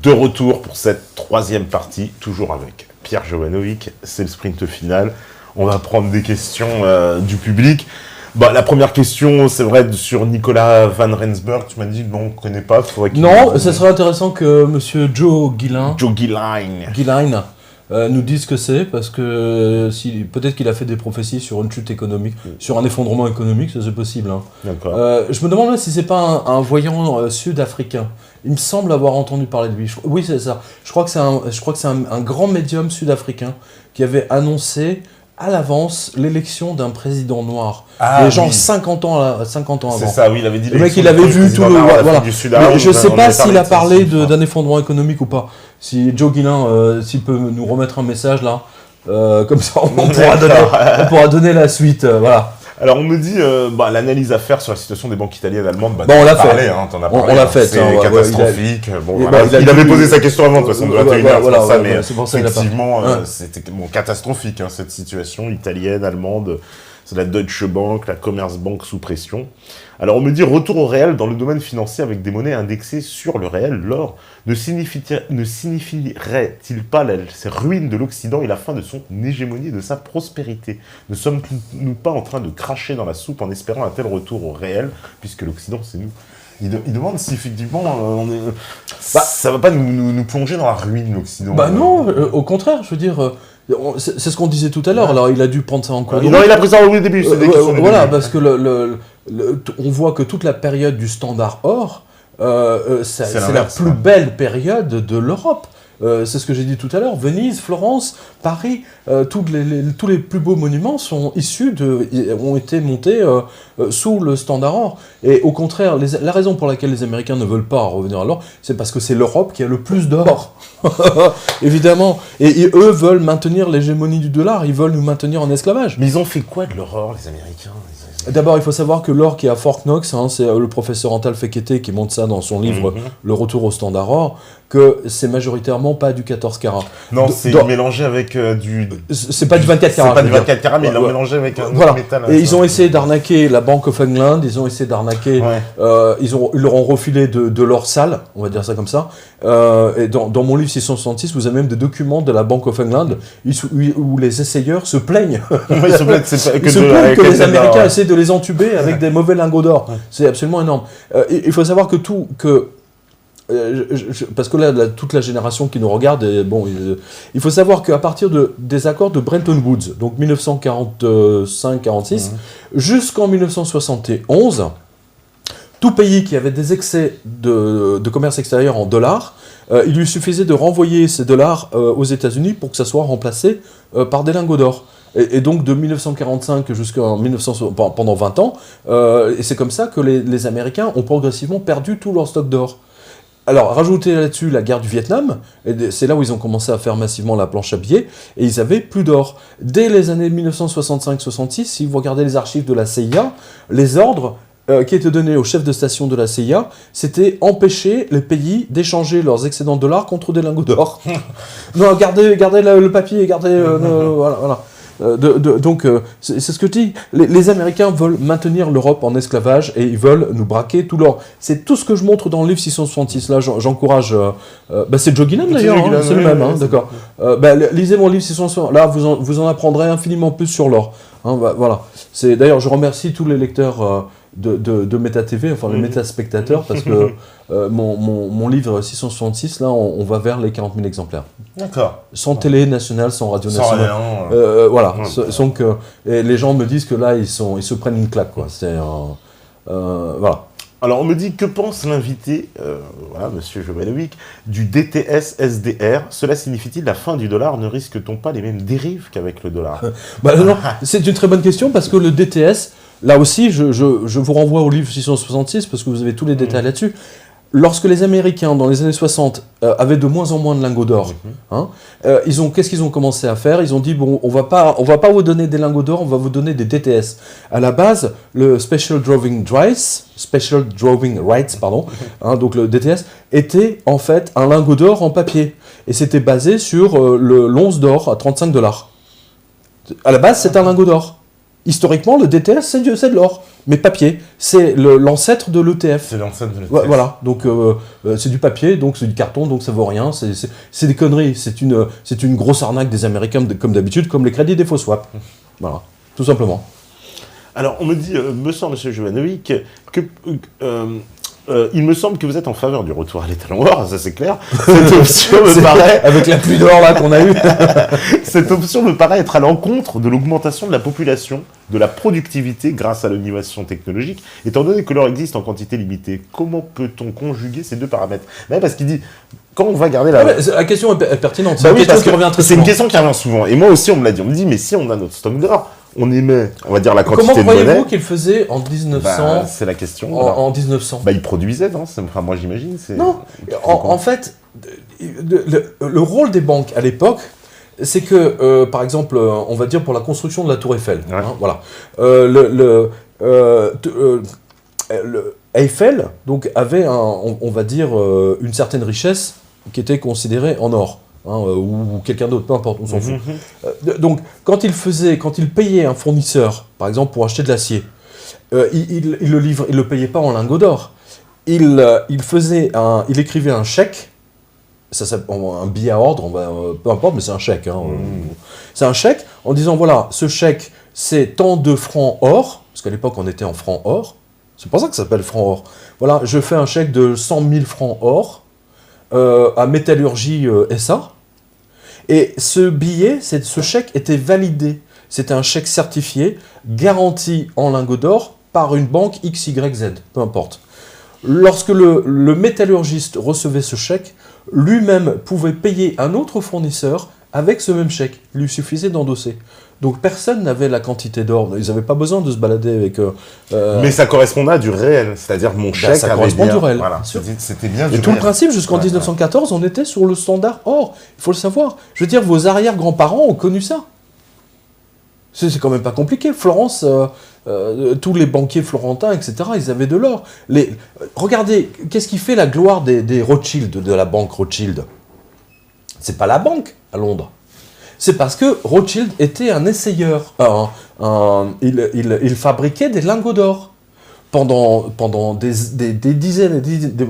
De retour pour cette troisième partie, toujours avec Pierre Jovanovic, c'est le sprint final. On va prendre des questions du public. Bah, la première question, c'est vrai, sur Nicolas Van Rensburg, tu m'as dit, bon, on ne connaît pas. Non, ça serait intéressant que monsieur Joe Guillain nous dise ce que c'est, parce que peut-être qu'il a fait des prophéties sur une chute économique, sur un effondrement économique, ça c'est possible. Hein. D'accord. Je me demande même si c'est pas un voyant sud-africain. Il me semble avoir entendu parler de lui. Oui, c'est ça. Je crois que c'est un grand médium sud-africain qui avait annoncé à l'avance l'élection d'un président noir. Ah, genre oui. 50 ans avant. C'est ça, oui, il avait dit le mec, il avait vu tout le... Voilà. Du Sud Je ne sais pas s'il a parlé d'un effondrement économique ou pas. Si Joe Guillain, s'il peut nous remettre un message là, comme ça on pourra donner la suite. Voilà. Alors on me dit l'analyse à faire sur la situation des banques italiennes et allemandes. On l'a fait. T'en as parlé. On l'a fait. C'est catastrophique. Il avait posé sa question avant de toute façon de 21h. Mais effectivement, c'était catastrophique cette situation italienne, allemande. C'est la Deutsche Bank, la Commerzbank sous pression. Alors on me dit retour au réel dans le domaine financier avec des monnaies indexées sur le réel. L'or ne signifierait-il pas ces ruines de l'Occident et la fin de son hégémonie et de sa prospérité? Ne sommes-nous pas en train de cracher dans la soupe en espérant un tel retour au réel, puisque l'Occident c'est nous? Il demande si effectivement ça va pas nous plonger dans la ruine, l'Occident. Non, au contraire, je veux dire... C'est ce qu'on disait tout à l'heure, alors il a dû prendre ça en cours. Non, il a pris ça au début. Voilà, parce que on voit que toute la période du standard or, c'est la plus belle période de l'Europe. C'est ce que j'ai dit tout à l'heure. Venise, Florence, Paris, tous les plus beaux monuments ont été montés sous le standard or. Et au contraire, la raison pour laquelle les Américains ne veulent pas revenir à l'or, c'est parce que c'est l'Europe qui a le plus d'or. Évidemment. Et eux veulent maintenir l'hégémonie du dollar, ils veulent nous maintenir en esclavage. Mais ils ont fait quoi de leur or, les Américains? D'abord, il faut savoir que l'or qui est à Fort Knox, c'est le professeur Antal Fekete qui montre ça dans son livre Le retour au standard or, que c'est majoritairement pas du 14 carats. Non, c'est mélangé avec du... C'est pas du 24 carats. C'est pas du 24 carats, mais ils l'ont mélangé avec un autre métal. Et ils ont essayé d'arnaquer la Bank of England, ils ont essayé d'arnaquer... Ils leur ont refilé de l'or sale, on va dire ça comme ça. Et dans mon livre 666, vous avez même des documents de la Bank of England où les essayeurs se plaignent. Ils se plaignent que les Américains essaient de les entuber avec des mauvais lingots d'or. C'est absolument énorme. Il faut savoir parce que là, toute la génération qui nous regarde, il faut savoir qu'à partir des accords de Bretton Woods, donc 1945-46, jusqu'en 1971, tout pays qui avait des excès de commerce extérieur en dollars, il lui suffisait de renvoyer ces dollars aux États-Unis pour que ça soit remplacé par des lingots d'or. Et donc de 1945 jusqu'en 1960, pendant 20 ans, et c'est comme ça que les Américains ont progressivement perdu tout leur stock d'or. Alors, rajoutez là-dessus la guerre du Vietnam, et c'est là où ils ont commencé à faire massivement la planche à billets, et ils avaient plus d'or. Dès les années 1965-66, si vous regardez les archives de la CIA, les ordres qui étaient donnés aux chefs de station de la CIA, c'était empêcher les pays d'échanger leurs excédents de dollars contre des lingots d'or. Non, gardez le papier, voilà. Donc, c'est ce que je dis. Les Américains veulent maintenir l'Europe en esclavage et ils veulent nous braquer tout l'or. C'est tout ce que je montre dans le livre 666. Là, j'encourage... c'est Joe Guillain d'ailleurs, c'est le même, d'accord. Lisez mon livre 666. Là, vous en apprendrez infiniment plus sur l'or. Voilà. D'ailleurs, je remercie tous les lecteurs de Méta TV, enfin les métaspectateurs, parce que mon livre 666, là, on va vers les 40 000 exemplaires. D'accord. Sans télé nationale, sans radio nationale. Voilà. Et les gens me disent que là, ils se prennent une claque, quoi. Voilà. Alors, on me dit, que pense l'invité, monsieur Jovanovic, du DTS-SDR? Cela signifie-t-il la fin du dollar? Ne risque-t-on pas les mêmes dérives qu'avec le dollar? Non, c'est une très bonne question, parce que le DTS, là aussi, je vous renvoie au livre 666, parce que vous avez tous les détails là-dessus. Lorsque les Américains, dans les années 60, avaient de moins en moins de lingots d'or, qu'est-ce qu'ils ont commencé à faire? Ils ont dit, bon, on va pas vous donner des lingots d'or, on va vous donner des DTS. À la base, le Special Drawing Rights, donc le DTS, était en fait un lingot d'or en papier. Et c'était basé sur l'once d'or à $35. À la base, c'est un lingot d'or. Historiquement, le DTS, c'est de l'or, mais papier. C'est l'ancêtre de l'ETF. C'est l'ancêtre de l'ETF. Voilà, donc c'est du papier, donc c'est du carton, donc ça vaut rien. C'est des conneries. C'est une grosse arnaque des Américains, comme d'habitude, comme les crédits des faux swaps. Voilà, tout simplement. Alors, on me dit, me semble, M. Jovanovic, que... il me semble que vous êtes en faveur du retour à l'étalon or, ça c'est clair. Cette option me paraît... Avec la pluie d'or là qu'on a eue. Cette option me paraît être à l'encontre de l'augmentation de la population, de la productivité grâce à l'innovation technologique, étant donné que l'or existe en quantité limitée. Comment peut-on conjuguer ces deux paramètres? Parce qu'il dit, quand on va garder la... la question est pertinente, c'est une question qui revient souvent. Et moi aussi on me l'a dit, on me dit, mais si on a notre stock d'or, on émet, on va dire, la quantité de monnaie. Comment croyez-vous qu'il faisait en 1900 c'est la question. En 1900 il produisait, non? Enfin, moi j'imagine. Non, en fait, le rôle des banques à l'époque, c'est que, par exemple, on va dire pour la construction de la Tour Eiffel, voilà, Eiffel donc, avait, on va dire, une certaine richesse qui était considérée en or. Ou quelqu'un d'autre, peu importe, on s'en fout. Donc, quand il payait un fournisseur, par exemple pour acheter de l'acier, il le payait pas en lingots d'or. Il écrivait un chèque, un billet à ordre, peu importe, mais c'est un chèque. C'est un chèque en disant voilà, ce chèque c'est tant de francs or, parce qu'à l'époque on était en francs or, c'est pour ça que ça s'appelle francs or. Voilà, je fais un chèque de 100 000 francs or à Métallurgie SA. Et ce billet, ce chèque était validé. C'était un chèque certifié, garanti en lingots d'or par une banque XYZ, peu importe. Lorsque le métallurgiste recevait ce chèque, lui-même pouvait payer un autre fournisseur avec ce même chèque. Il lui suffisait d'endosser. Donc personne n'avait la quantité d'or. Ils n'avaient pas besoin de se balader avec... Mais ça correspondait à du réel. C'est-à-dire mon chèque ça correspond du réel. Voilà. C'était bien du réel. Et tout réel. le principe, jusqu'en 1914, on était sur le standard or. Il faut le savoir. Je veux dire, vos arrière-grands-parents ont connu ça. C'est quand même pas compliqué. Florence, tous les banquiers florentins, etc., ils avaient de l'or. Regardez, qu'est-ce qui fait la gloire des Rothschild, de la banque Rothschild? C'est pas la banque à Londres. C'est parce que Rothschild était un essayeur. Il fabriquait des lingots d'or. Pendant des dizaines,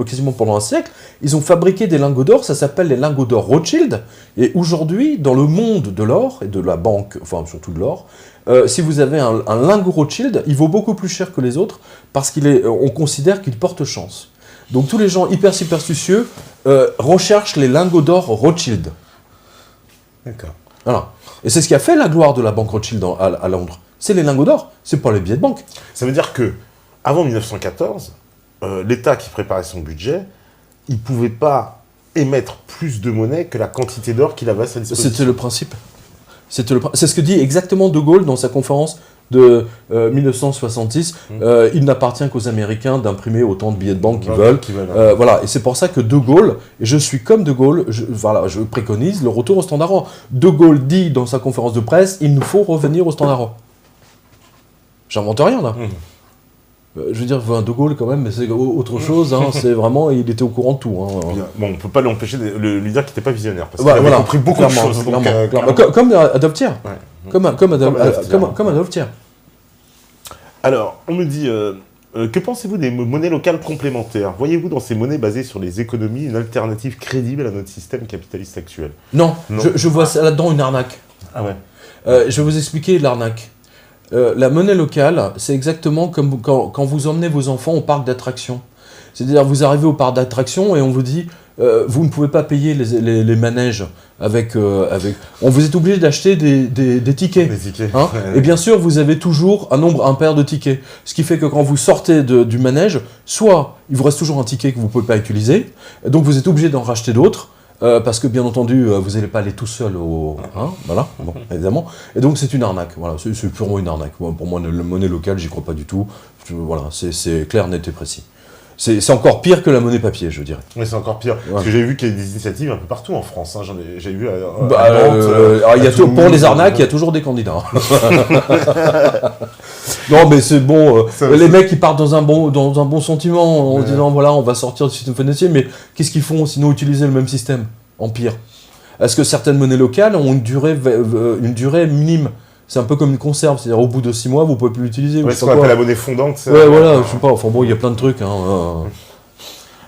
quasiment pendant un siècle, ils ont fabriqué des lingots d'or, ça s'appelle les lingots d'or Rothschild. Et aujourd'hui, dans le monde de l'or et de la banque, enfin surtout de l'or, si vous avez un lingot Rothschild, il vaut beaucoup plus cher que les autres parce on considère qu'il porte chance. Donc tous les gens hyper superstitieux recherchent les lingots d'or Rothschild. D'accord. Voilà. Et c'est ce qui a fait la gloire de la banque Rothschild à Londres. C'est les lingots d'or, c'est pas les billets de banque. Ça veut dire que avant 1914, l'État qui préparait son budget, il ne pouvait pas émettre plus de monnaie que la quantité d'or qu'il avait à sa disposition. C'était le principe. C'est ce que dit exactement De Gaulle dans sa conférence de 1966. Il n'appartient qu'aux Américains d'imprimer autant de billets de banque qu'ils veulent. Voilà. Et c'est pour ça que De Gaulle, et je suis comme De Gaulle, je préconise le retour au standard or. De Gaulle dit dans sa conférence de presse, il nous faut revenir au standard or. J'invente rien là. Je veux dire, De Gaulle quand même, mais c'est autre chose, hein, c'est vraiment, il était au courant de tout. Hein. Bon, on ne peut pas l'empêcher de lui dire qu'il n'était pas visionnaire, parce qu'il avait compris beaucoup de choses. Comme Adolphe Thiers. Comme Adolphe Thiers. Alors, on me dit, que pensez-vous des monnaies locales complémentaires? Voyez-vous dans ces monnaies basées sur les économies une alternative crédible à notre système capitaliste actuel? Non. Je vois là-dedans une arnaque. Ah ouais. Je vais vous expliquer l'arnaque. La monnaie locale, c'est exactement comme quand vous emmenez vos enfants au parc d'attractions. C'est-à-dire, vous arrivez au parc d'attractions et on vous dit, vous ne pouvez pas payer les manèges avec... On vous est obligé d'acheter des tickets. Des tickets. Hein, et bien sûr, vous avez toujours un nombre impair de tickets. Ce qui fait que quand vous sortez du manège, soit il vous reste toujours un ticket que vous ne pouvez pas utiliser, donc vous êtes obligé d'en racheter d'autres. Parce que bien entendu, vous n'allez pas aller tout seul voilà, bon, évidemment. Et donc c'est une arnaque, voilà, c'est purement une arnaque. Pour moi, la monnaie locale, j'y crois pas du tout. Voilà, c'est clair, net et précis. C'est encore pire que la monnaie papier, je dirais. Oui, c'est encore pire. Ouais. Parce que j'ai vu qu'il y a des initiatives un peu partout en France. Hein. J'ai vu à Nantes, pour les arnaques, il y a toujours des candidats. Non, mais c'est bon. Les mecs, ils partent dans un bon sentiment en disant voilà, on va sortir du système financier. Mais qu'est-ce qu'ils font sinon utiliser le même système en pire? Est-ce que certaines monnaies locales ont une durée minime c'est un peu comme une conserve, c'est-à-dire au bout de 6 mois, vous pouvez plus l'utiliser. Ouais, ce qu'on appelle la monnaie fondante. Ouais, voilà, je sais pas, enfin bon, il y a plein de trucs. Hein.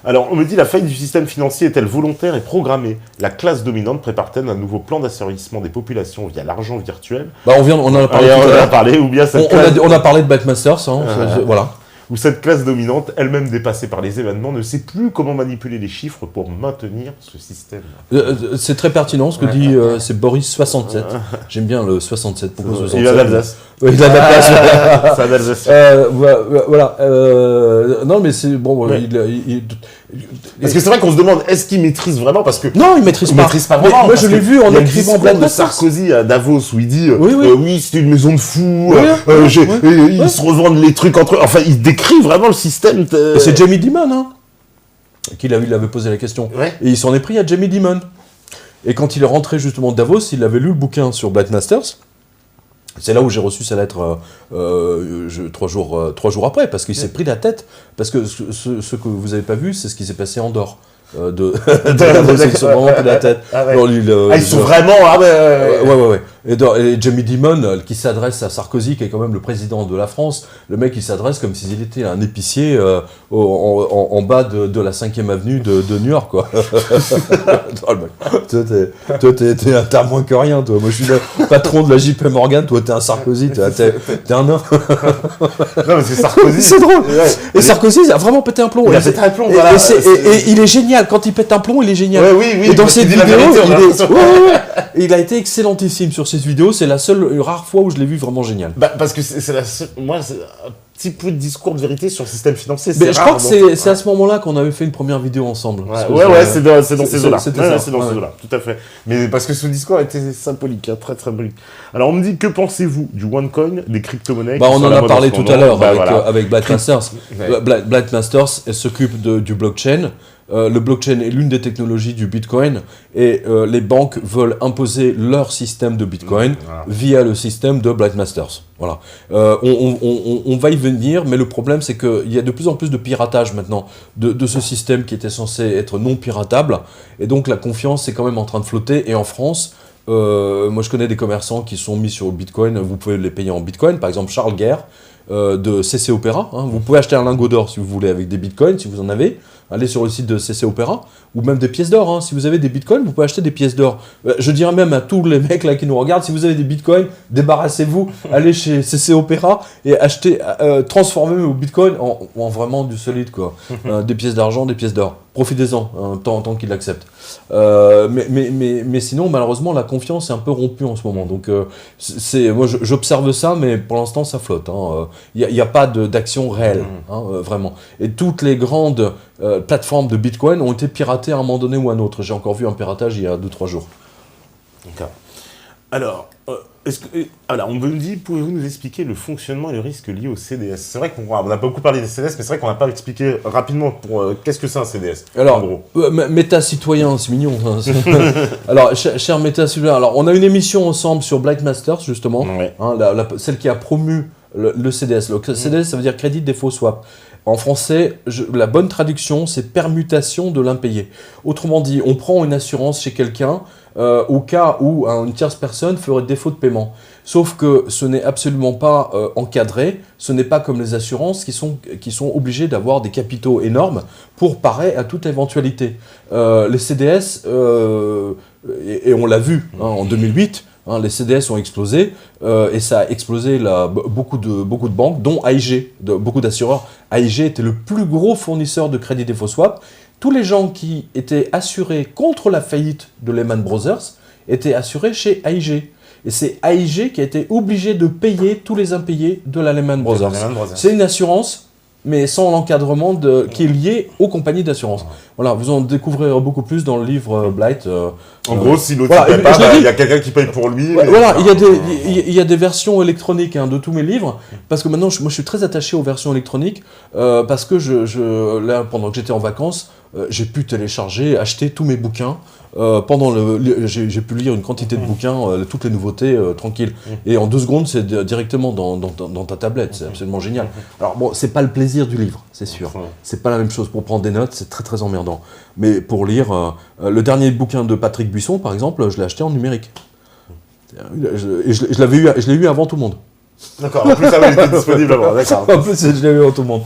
Alors, on me dit, la faillite du système financier est-elle volontaire et programmée? La classe dominante prépare-t-elle un nouveau plan d'assainissement des populations via l'argent virtuel? On en a parlé tout à l'heure. Ou bien on a parlé de Backmasters, hein, voilà. Où cette classe dominante, elle-même dépassée par les événements, ne sait plus comment manipuler les chiffres pour maintenir ce système. C'est très pertinent ce que dit c'est Boris 67. J'aime bien le 67. Pourquoi 67? Il a d'Alsace. Oui, il a d'Alsace. C'est un Alsacien. Voilà. Non, mais c'est bon. Ouais. Parce que c'est vrai qu'on se demande, est-ce qu'il maîtrise vraiment? Parce que non, il maîtrise pas vraiment. Moi, je l'ai vu en écrivant Black de Sarkozy à Davos où il dit oui, c'est une maison de fous. Ils se revendent les trucs entre eux. Enfin, il décrit vraiment le système. Et c'est Jamie Dimon, hein, il avait posé la question. Ouais. Et il s'en est pris à Jamie Dimon. Et quand il est rentré justement de Davos, il avait lu le bouquin sur Black Masters. C'est là où j'ai reçu sa lettre 3 jours après, parce qu'il s'est pris la tête. Parce que ce que vous n'avez pas vu, c'est ce qui s'est passé en dehors. Davos, ils se sont vraiment pris la tête. Ils sont vraiment... Ouais. Et Jamie Dimon, qui s'adresse à Sarkozy, qui est quand même le président de la France, le mec, il s'adresse comme s'il était un épicier en bas de la 5e avenue de New York, quoi. Toi, t'as moins que rien, toi. Moi, je suis le patron de la JP Morgan, toi, t'es un Sarkozy, t'es un nain. Non, mais c'est Sarkozy. C'est drôle. Ouais. Et Sarkozy a vraiment pété un plomb. Il a pété un plomb, voilà. Et il est génial. Quand il pète un plomb, il est génial. Oui. Et dans cette vidéo, il a été excellentissime sur cette vidéo. C'est la seule, rare fois où je l'ai vu vraiment génial. Parce que c'est la seule... Moi, c'est un petit peu de discours de vérité sur le système financier. Mais je crois que c'est à ce moment-là qu'on avait fait une première vidéo ensemble. C'est dans ces eaux-là. C'est dans ces eaux-là, tout à fait. Mais parce que ce discours était symbolique, très très symbolique. Alors on me dit, que pensez-vous du OneCoin, des crypto-monnaies? On en a parlé tout à l'heure avec Black Masters. Black Masters s'occupe du blockchain. Le blockchain est l'une des technologies du Bitcoin et les banques veulent imposer leur système de Bitcoin via le système de Black Masters. Voilà. On va y venir, mais le problème c'est qu'il y a de plus en plus de piratage maintenant de ce système qui était censé être non piratable, et donc la confiance est quand même en train de flotter. Et en France, moi je connais des commerçants qui sont mis sur le Bitcoin, vous pouvez les payer en Bitcoin, par exemple Charles Guerre de CC Opera, hein. Vous pouvez acheter un lingot d'or si vous voulez avec des Bitcoins, si vous en avez. Allez sur le site de CC Opera, ou même des pièces d'or, hein. Si vous avez des bitcoins, vous pouvez acheter des pièces d'or. Je dirais même à tous les mecs là qui nous regardent, si vous avez des bitcoins, débarrassez-vous, allez chez CC Opera et achetez, transformez vos bitcoins en vraiment du solide, quoi. Des pièces d'argent, des pièces d'or. Profitez-en, hein, tant qu'ils l'acceptent. Mais sinon, malheureusement, la confiance est un peu rompue en ce moment. Donc, moi, j'observe ça, mais pour l'instant, ça flotte. Il n'y a pas d'action réelle, vraiment. Et toutes les grandes plateformes de Bitcoin ont été piratées à un moment donné ou à un autre. J'ai encore vu un piratage il y a 2-3 jours. D'accord. Alors, on me dit, pouvez-vous nous expliquer le fonctionnement et le risque lié au CDS? C'est vrai qu'on a beaucoup parlé des CDS, mais c'est vrai qu'on n'a pas expliqué rapidement qu'est-ce que c'est un CDS. Alors, méta-citoyen, c'est mignon. Hein. Alors, cher méta-citoyen, on a une émission ensemble sur Black Masters, justement, celle qui a promu le CDS. Le CDS, ça veut dire Crédit Défaut Swap. En français, la bonne traduction, c'est permutation de l'impayé. Autrement dit, on prend une assurance chez quelqu'un au cas où une tierce personne ferait défaut de paiement. Sauf que ce n'est absolument pas encadré, ce n'est pas comme les assurances qui sont obligées d'avoir des capitaux énormes pour parer à toute éventualité. Les CDS, et on l'a vu en 2008, les CDS ont explosé, et ça a explosé beaucoup de banques, dont AIG, beaucoup d'assureurs. AIG était le plus gros fournisseur de crédit défaut swap. Tous les gens qui étaient assurés contre la faillite de Lehman Brothers étaient assurés chez AIG. Et c'est AIG qui a été obligé de payer tous les impayés de la Lehman Brothers. C'est une assurance, mais sans l'encadrement qui est lié aux compagnies d'assurance. Voilà, vous en découvrirez beaucoup plus dans le livre Blight. En gros, si l'autre ne paye pas, il y a quelqu'un qui paye pour lui. Voilà, il y a des versions électroniques de tous mes livres, parce que maintenant, moi je suis très attaché aux versions électroniques, parce que là, pendant que j'étais en vacances, j'ai pu télécharger, acheter tous mes bouquins. J'ai pu lire une quantité de bouquins, toutes les nouveautés, tranquille. Et en 2 secondes, c'est directement dans ta tablette. C'est absolument génial. Alors bon, c'est pas le plaisir du livre, c'est sûr. C'est pas la même chose. Pour prendre des notes, c'est très très emmerdant. Mais pour lire, le dernier bouquin de Patrick Buisson, par exemple, je l'ai acheté en numérique. Je l'ai eu avant tout le monde. D'accord, en plus, ça il était disponible avant, d'accord. En plus, je l'ai eu avant tout le monde.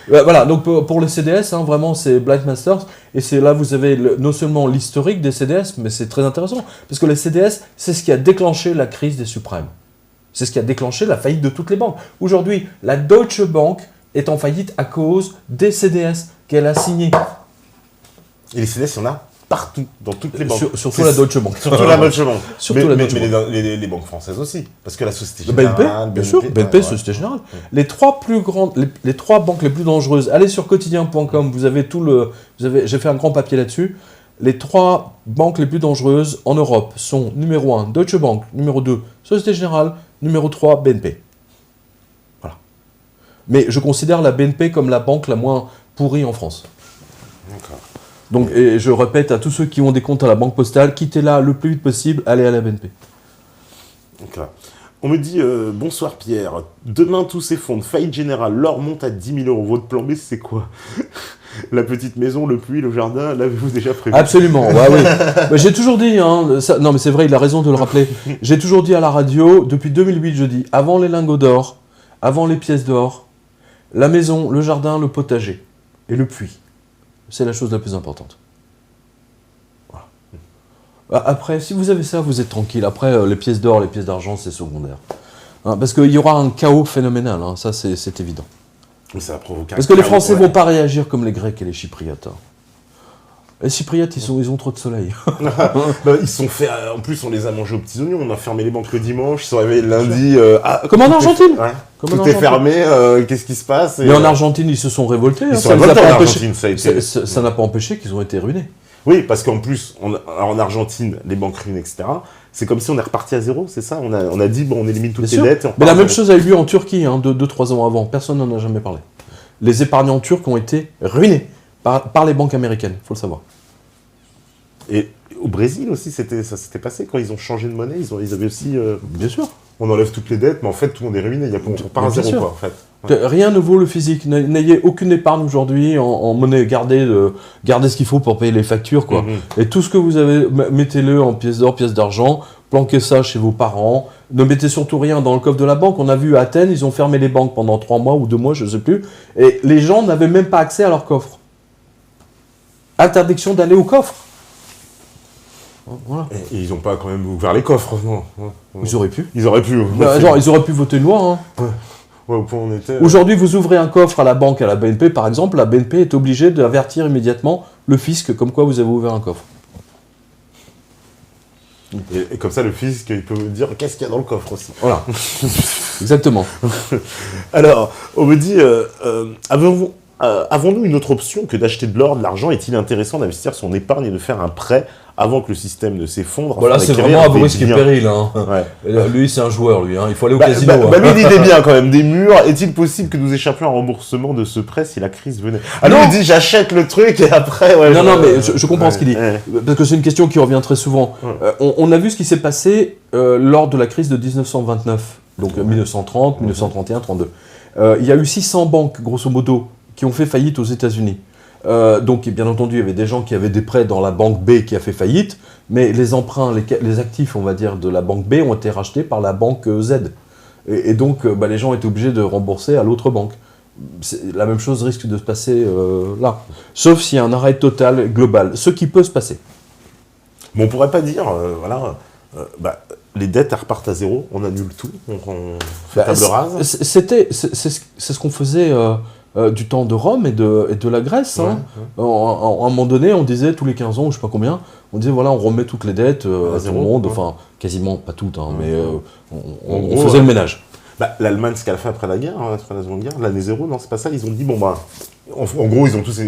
Voilà, donc pour les CDS, hein, vraiment, c'est Blight Masters, et c'est là vous avez non seulement l'historique des CDS, mais c'est très intéressant, parce que les CDS, c'est ce qui a déclenché la crise des subprimes. C'est ce qui a déclenché la faillite de toutes les banques. Aujourd'hui, la Deutsche Bank est en faillite à cause des CDS qu'elle a signés. Et les CDS, il y en a partout, dans toutes les banques. Surtout la Deutsche Bank. Surtout la Deutsche Bank. Mais les banques françaises aussi. Parce que la Société Générale. Générale. BNP, bien sûr, BNP, Société Générale. Les trois banques les plus dangereuses, allez sur quotidien.com, vous avez j'ai fait un grand papier là-dessus. Les 3 banques les plus dangereuses en Europe sont numéro 1, Deutsche Bank, numéro 2, Société Générale, numéro 3, BNP. Voilà. Mais je considère la BNP comme la banque la moins pourrie en France. D'accord. Donc, et je répète à tous ceux qui ont des comptes à la Banque Postale, quittez-la le plus vite possible, allez à la BNP. D'accord. On me dit, bonsoir Pierre, demain tout s'effondre, faillite générale, l'or monte à 10 000 €, votre plan B c'est quoi? La petite maison, le puits, le jardin, l'avez-vous déjà prévu? Absolument, bah oui. Bah, j'ai toujours dit, hein, non mais c'est vrai, il a raison de le rappeler, j'ai toujours dit à la radio, depuis 2008 je dis, avant les lingots d'or, avant les pièces d'or, la maison, le jardin, le potager et le puits. C'est la chose la plus importante. Voilà. Après, si vous avez ça, vous êtes tranquille. Après, les pièces d'or, les pièces d'argent, c'est secondaire. Hein, parce qu'il y aura un chaos phénoménal, hein, ça c'est évident. Mais ça va provoquer parce que les Français ne vont pas réagir comme les Grecs et les Chypriotes. Hein. Les Chypriotes, ils ont trop de soleil. Bah, ils sont faits, en plus on les a mangés aux petits oignons, on a fermé les banques le dimanche, ils sont réveillés le lundi. Comme en Argentine. Tout est fermé, qu'est-ce qui se passe? Mais en Argentine, ils se sont révoltés. Ils sont révoltés en Argentine, ça n'a pas empêché qu'ils ont été ruinés. Oui, parce qu'en plus, en Argentine, les banques ruinent, etc. C'est comme si on est reparti à zéro, c'est ça? On a dit, bon, on élimine toutes les dettes. Mais la même chose a eu lieu en Turquie, hein, 2-3 ans avant. Personne n'en a jamais parlé. Les épargnants turcs ont été ruinés par les banques américaines, il faut le savoir. Et au Brésil aussi, ça s'était passé quand ils ont changé de monnaie, ils avaient aussi... Bien sûr. On enlève toutes les dettes, mais en fait, tout le monde est ruiné, on repart à zéro, quoi, en fait. Ouais. Rien ne vaut le physique. N'ayez aucune épargne aujourd'hui en monnaie. Gardez ce qu'il faut pour payer les factures, quoi. Et tout ce que vous avez, mettez-le en pièces d'or, pièces d'argent, planquez ça chez vos parents. Ne mettez surtout rien dans le coffre de la banque. On a vu à Athènes, ils ont fermé les banques pendant 3 mois ou 2 mois, je ne sais plus. Et les gens n'avaient même pas accès à leur coffre. Interdiction d'aller au coffre. Voilà. Et ils n'ont pas quand même ouvert les coffres, non? Ils auraient pu. Ils auraient pu. Ils auraient pu voter une loi. Hein. Ouais, au point où on était. Aujourd'hui, vous ouvrez un coffre à la banque, à la BNP, par exemple, la BNP est obligée d'avertir immédiatement le fisc comme quoi vous avez ouvert un coffre. Et comme ça, le fisc, il peut dire qu'est-ce qu'il y a dans le coffre aussi. Voilà. Exactement. Alors, on me dit, avons-nous une autre option que d'acheter de l'or, de l'argent? Est-il intéressant d'investir son épargne et de faire un prêt avant que le système ne s'effondre? Voilà, c'est vraiment à risque et péril. Hein. Ouais. Lui, c'est un joueur, lui. Hein. Il faut aller au casino. Lui, il dit bien quand même. Des murs. Est-il possible que nous échappions à un remboursement de ce prêt si la crise venait? Lui, il dit j'achète le truc et après... Ouais, non, mais je comprends ce qu'il dit. Parce que c'est une question qui revient très souvent. On a vu ce qui s'est passé lors de la crise de 1929. Donc 1930, 1931, 32. Il y a eu 600 banques, grosso modo, qui ont fait faillite aux États-Unis. Donc, bien entendu, il y avait des gens qui avaient des prêts dans la banque B qui a fait faillite, mais les emprunts, les actifs, on va dire, de la banque B ont été rachetés par la banque Z. Et donc, les gens étaient obligés de rembourser à l'autre banque. La même chose risque de se passer là. Sauf s'il y a un arrêt total, global. Ce qui peut se passer. Mais on pourrait pas dire, les dettes repartent à zéro, on annule tout, on fait table rase. C'est ce qu'on faisait... du temps de Rome et de la Grèce. Hein. À un moment donné, on disait, tous les 15 ans, ou je sais pas combien, on disait, voilà, on remet toutes les dettes à tout le monde, enfin, quasiment, pas toutes, hein, mais on faisait le ménage. L'Allemagne, ce qu'elle a fait après la guerre, après la Seconde Guerre, l'année zéro, non, c'est pas ça, ils ont dit, en gros, ils ont tous...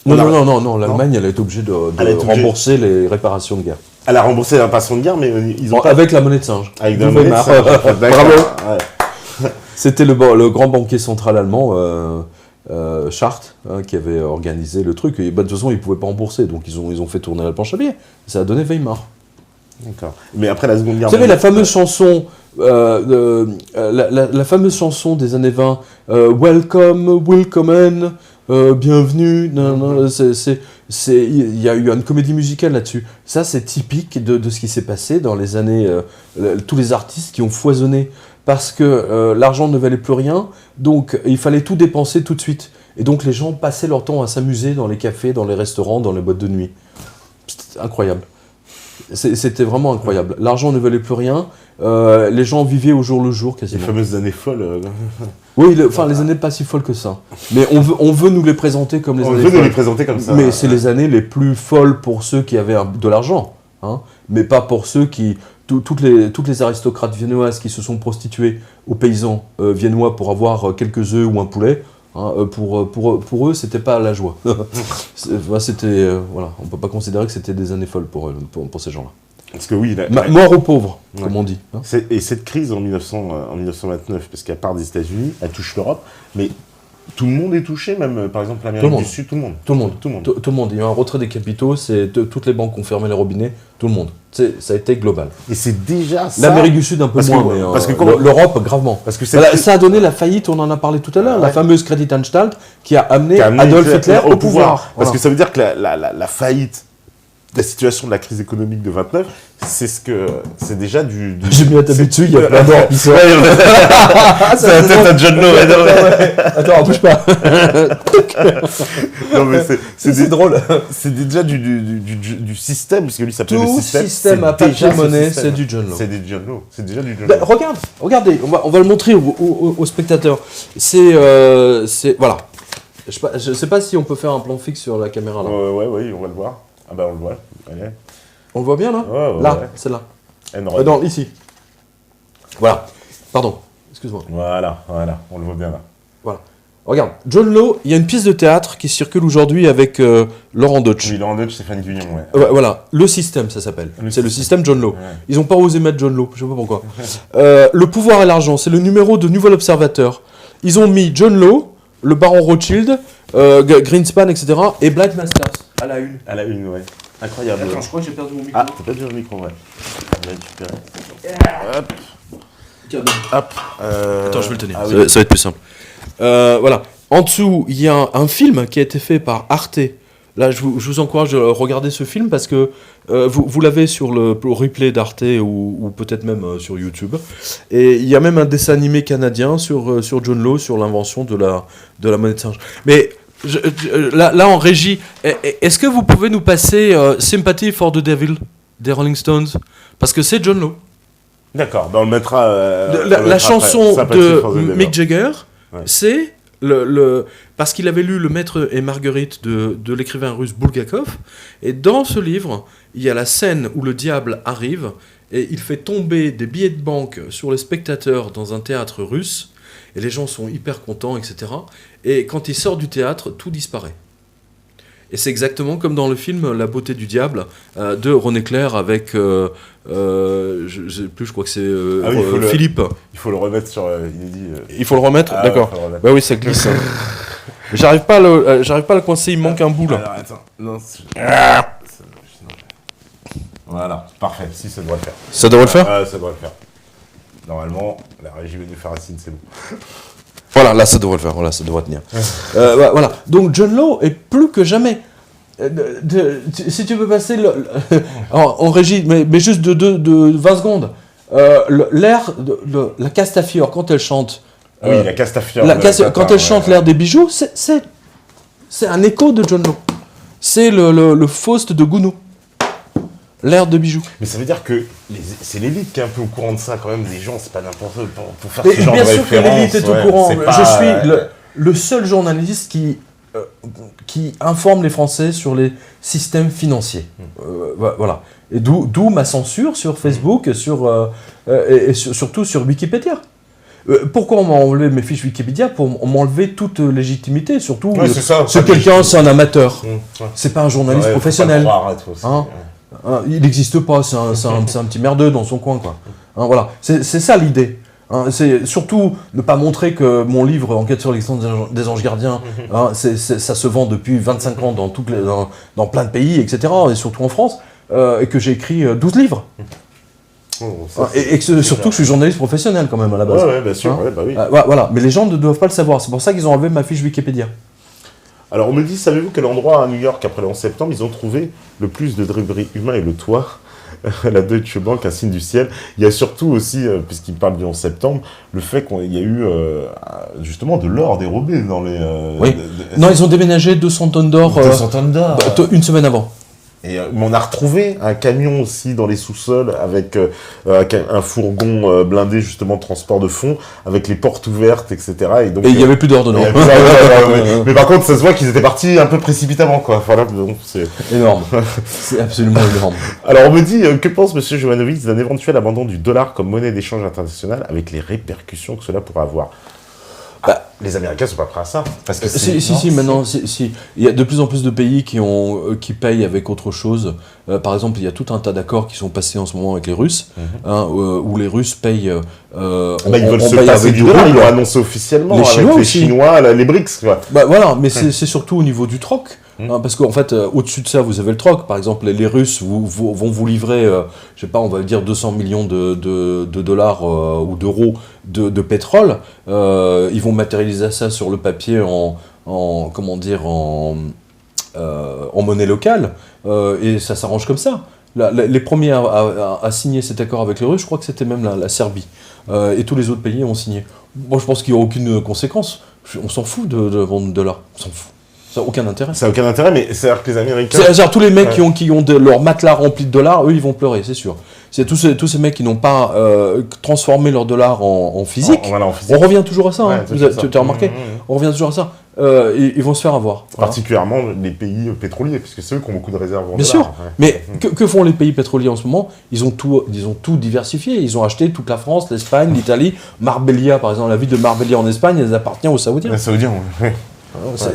Non, l'Allemagne, elle a été obligée de rembourser les réparations de guerre. Elle a remboursé les réparations de guerre, mais ils ont pas... Avec la monnaie de singe. Avec de la monnaie de singe. Bravo. C'était le grand banquier central allemand, Schacht, qui avait organisé le truc. Et de toute façon, ils ne pouvaient pas rembourser, donc ils ont fait tourner la planche à billets. Ça a donné Weimar. D'accord. Mais après la Seconde Guerre... Vous savez, la fameuse chanson, la fameuse chanson des années 20, Welcome, Willkommen, bienvenue, il y a eu une comédie musicale là-dessus. Ça, c'est typique de ce qui s'est passé dans les années... tous les artistes qui ont foisonné parce que l'argent ne valait plus rien, donc il fallait tout dépenser tout de suite. Et donc les gens passaient leur temps à s'amuser dans les cafés, dans les restaurants, dans les boîtes de nuit. C'était incroyable. C'était vraiment incroyable. L'argent ne valait plus rien. Les gens vivaient au jour le jour quasiment. Les fameuses années folles. Oui, les années pas si folles que ça. Mais on veut nous les présenter comme les années folles. On veut nous les présenter comme ça. Mais c'est les années les plus folles pour ceux qui avaient de l'argent. Hein, mais pas pour ceux qui... Toutes les aristocrates viennoises qui se sont prostituées aux paysans viennois pour avoir quelques œufs ou un poulet, hein, pour eux, c'était pas la joie. C'était, voilà, on peut pas considérer que c'était des années folles pour ces gens-là. Parce que oui, mort aux pauvres, comme on dit. Hein. Et cette crise en 1929, parce qu'à part des États-Unis, elle touche l'Europe, mais tout le monde est touché, même par exemple l'Amérique du Sud, tout le monde. Tout le monde. Il y a eu un retrait des capitaux, toutes les banques ont fermé les robinets, tout le monde. Ça a été global. Et c'est déjà ça. L'Amérique du Sud un peu moins, mais l'Europe gravement. Parce que ça a donné la faillite, on en a parlé tout à l'heure, la fameuse Kreditanstalt qui a amené Adolf Hitler au pouvoir. Parce que ça veut dire que la faillite, la situation de la crise économique de 29, c'est déjà du... J'ai mis à taper dessus, il y a plein d'or qui sort. C'est la tête à John Lowe. Attends, bouge pas. Non mais c'est drôle. C'est déjà du système, parce que lui s'appelle le système. Tout système à papier-monnaie, c'est du John Lowe. C'est déjà du John Lowe. Regardez, on va le montrer aux spectateurs. Voilà. Je sais pas si on peut faire un plan fixe sur la caméra là. Oui, on va le voir. Ah bah on le voit. Allez. On le voit bien là ? Là, c'est là. Non, ici. Voilà. Pardon, excuse-moi. Voilà, on le voit bien là. Voilà. Regarde, John Lowe, il y a une pièce de théâtre qui circule aujourd'hui avec Laurent Deutsch. Oui, Laurent Deutsch, Stéphane Guillon, ouais. Voilà, Le Système, ça s'appelle. C'est le système John Lowe. Ouais. Ils n'ont pas osé mettre John Lowe, je sais pas pourquoi. Le pouvoir et l'argent, c'est le numéro de Nouvel Observateur. Ils ont mis John Lowe, le baron Rothschild, Greenspan, etc. et Blind Masters à la une. À la une, ouais. Incroyable. Attends, je crois que j'ai perdu mon micro. Ah, t'as perdu mon micro, ouais. On va récupérer. Hop. Attends, je vais le tenir. Ça va être plus simple. Voilà. En dessous, il y a un film qui a été fait par Arte. Là, je vous encourage à regarder ce film parce que vous l'avez sur le replay d'Arte ou peut-être même sur YouTube. Et il y a même un dessin animé canadien sur John Lowe, sur l'invention de la monnaie de singe. Mais là, en régie, est-ce que vous pouvez nous passer Sympathy for the Devil des Rolling Stones ? Parce que c'est John Lowe. D'accord, on le mettra... la chanson de Mick Jagger, ouais. C'est... parce qu'il avait lu Le Maître et Marguerite de l'écrivain russe Bulgakov, et dans ce livre, il y a la scène où le diable arrive, et il fait tomber des billets de banque sur les spectateurs dans un théâtre russe, et les gens sont hyper contents, etc. Et quand il sort du théâtre, tout disparaît. Et c'est exactement comme dans le film La beauté du diable de René Clair avec, je sais plus, je crois que c'est Philippe. Il faut le remettre sur il faut le remettre, d'accord. Ouais, bah oui, ça glisse. J'arrive pas à le coincer, il manque un bout là. Alors, attends. Non, voilà, parfait. Si, ça devrait le faire. Ça devrait le faire ? Ça devrait le faire. Normalement, la régie de Faracine, c'est bon. Voilà, là ça devrait le faire, voilà, ça devrait tenir. Voilà, donc John Lowe est plus que jamais. Si tu veux passer en régie, mais juste de 20 secondes, l'air de la Castafiore quand elle chante. Oui, la Castafiore. Quand elle chante l'air des bijoux, c'est un écho de John Lowe. C'est le Faust de Gounod. L'air de bijoux. Mais ça veut dire que c'est l'élite qui est un peu au courant de ça quand même. Les gens, c'est pas n'importe quoi pour faire ce genre de référence. Bien sûr que l'élite est au courant. Je suis le seul journaliste qui informe les Français sur les systèmes financiers. Voilà. Et d'où ma censure sur Facebook et surtout sur Wikipédia. Pourquoi on m'a enlevé mes fiches Wikipédia ? Pour m'enlever toute légitimité, surtout. Ouais, c'est quelqu'un, c'est un amateur. C'est pas un journaliste professionnel. Faut pas croire, il n'existe pas, c'est un petit merdeux dans son coin, quoi. Voilà, c'est ça l'idée. C'est surtout ne pas montrer que mon livre Enquête sur l'existence des anges gardiens, ça se vend depuis 25 ans dans plein de pays, etc., et surtout en France, et que j'ai écrit 12 livres. Et que surtout que je suis journaliste professionnel quand même à la base. Ouais, bien sûr, bah oui. Voilà, mais les gens ne doivent pas le savoir, c'est pour ça qu'ils ont enlevé ma fiche Wikipédia. Alors on me dit, savez-vous quel endroit à New York, après le 11 septembre, ils ont trouvé le plus de débris humains et le toit la Deutsche Bank, un signe du ciel. Il y a surtout aussi, puisqu'il parle du 11 septembre, le fait qu'il y a eu justement de l'or dérobé dans les... Oui. Non, ils ont déménagé 200 tonnes d'or 200 tonnes d'or une semaine avant. Et on a retrouvé un camion aussi dans les sous-sols avec un fourgon blindé justement de transport de fonds, avec les portes ouvertes, etc. Et il n'y avait plus d'or dedans. Mais par contre, ça se voit qu'ils étaient partis un peu précipitamment, quoi. Enfin, là, bon, c'est énorme. C'est absolument énorme. Alors on me dit, que pense M. Jovanovic d'un éventuel abandon du dollar comme monnaie d'échange internationale avec les répercussions que cela pourrait avoir? Les Américains sont pas prêts à ça. Parce que maintenant, il y a de plus en plus de pays qui payent avec autre chose. Par exemple, il y a tout un tas d'accords qui sont passés en ce moment avec les Russes, où les Russes payent. Ils veulent se passer du dollar, ils l'ont annoncé officiellement. Les Chinois, les Chinois, les BRICS, quoi. Voilà, mais c'est surtout au niveau du troc. Parce qu'en fait, au-dessus de ça, vous avez le troc. Par exemple, les Russes vont vous livrer, je sais pas, on va dire 200 millions de dollars ou d'euros de pétrole. Ils vont matérialiser ça sur le papier en monnaie locale. Et ça s'arrange comme ça. Les premiers à signer cet accord avec les Russes, je crois que c'était même la Serbie. Et tous les autres pays ont signé. Moi, je pense qu'il n'y a aucune conséquence. On s'en fout de vendre de l'or. On s'en fout. Ça n'a aucun intérêt. Ça n'a aucun intérêt, mais c'est-à-dire que les Américains... C'est-à-dire tous les mecs qui ont leur matelas rempli de dollars, eux, ils vont pleurer, c'est sûr. C'est tous ces mecs qui n'ont pas transformé leur dollar en physique. En physique. On revient toujours à ça, hein. Tu as remarqué On revient toujours à ça. Ils vont se faire avoir. Particulièrement les pays pétroliers, puisque c'est eux qui ont beaucoup de réserves en dollars. Bien sûr. Mais que font les pays pétroliers en ce moment ? Ils ont tout diversifié. Ils ont acheté toute la France, l'Espagne, l'Italie. Marbella, par exemple, la ville de Marbella en Espagne, elle appartient aux Saoudiens. Les Saoudiens, oui.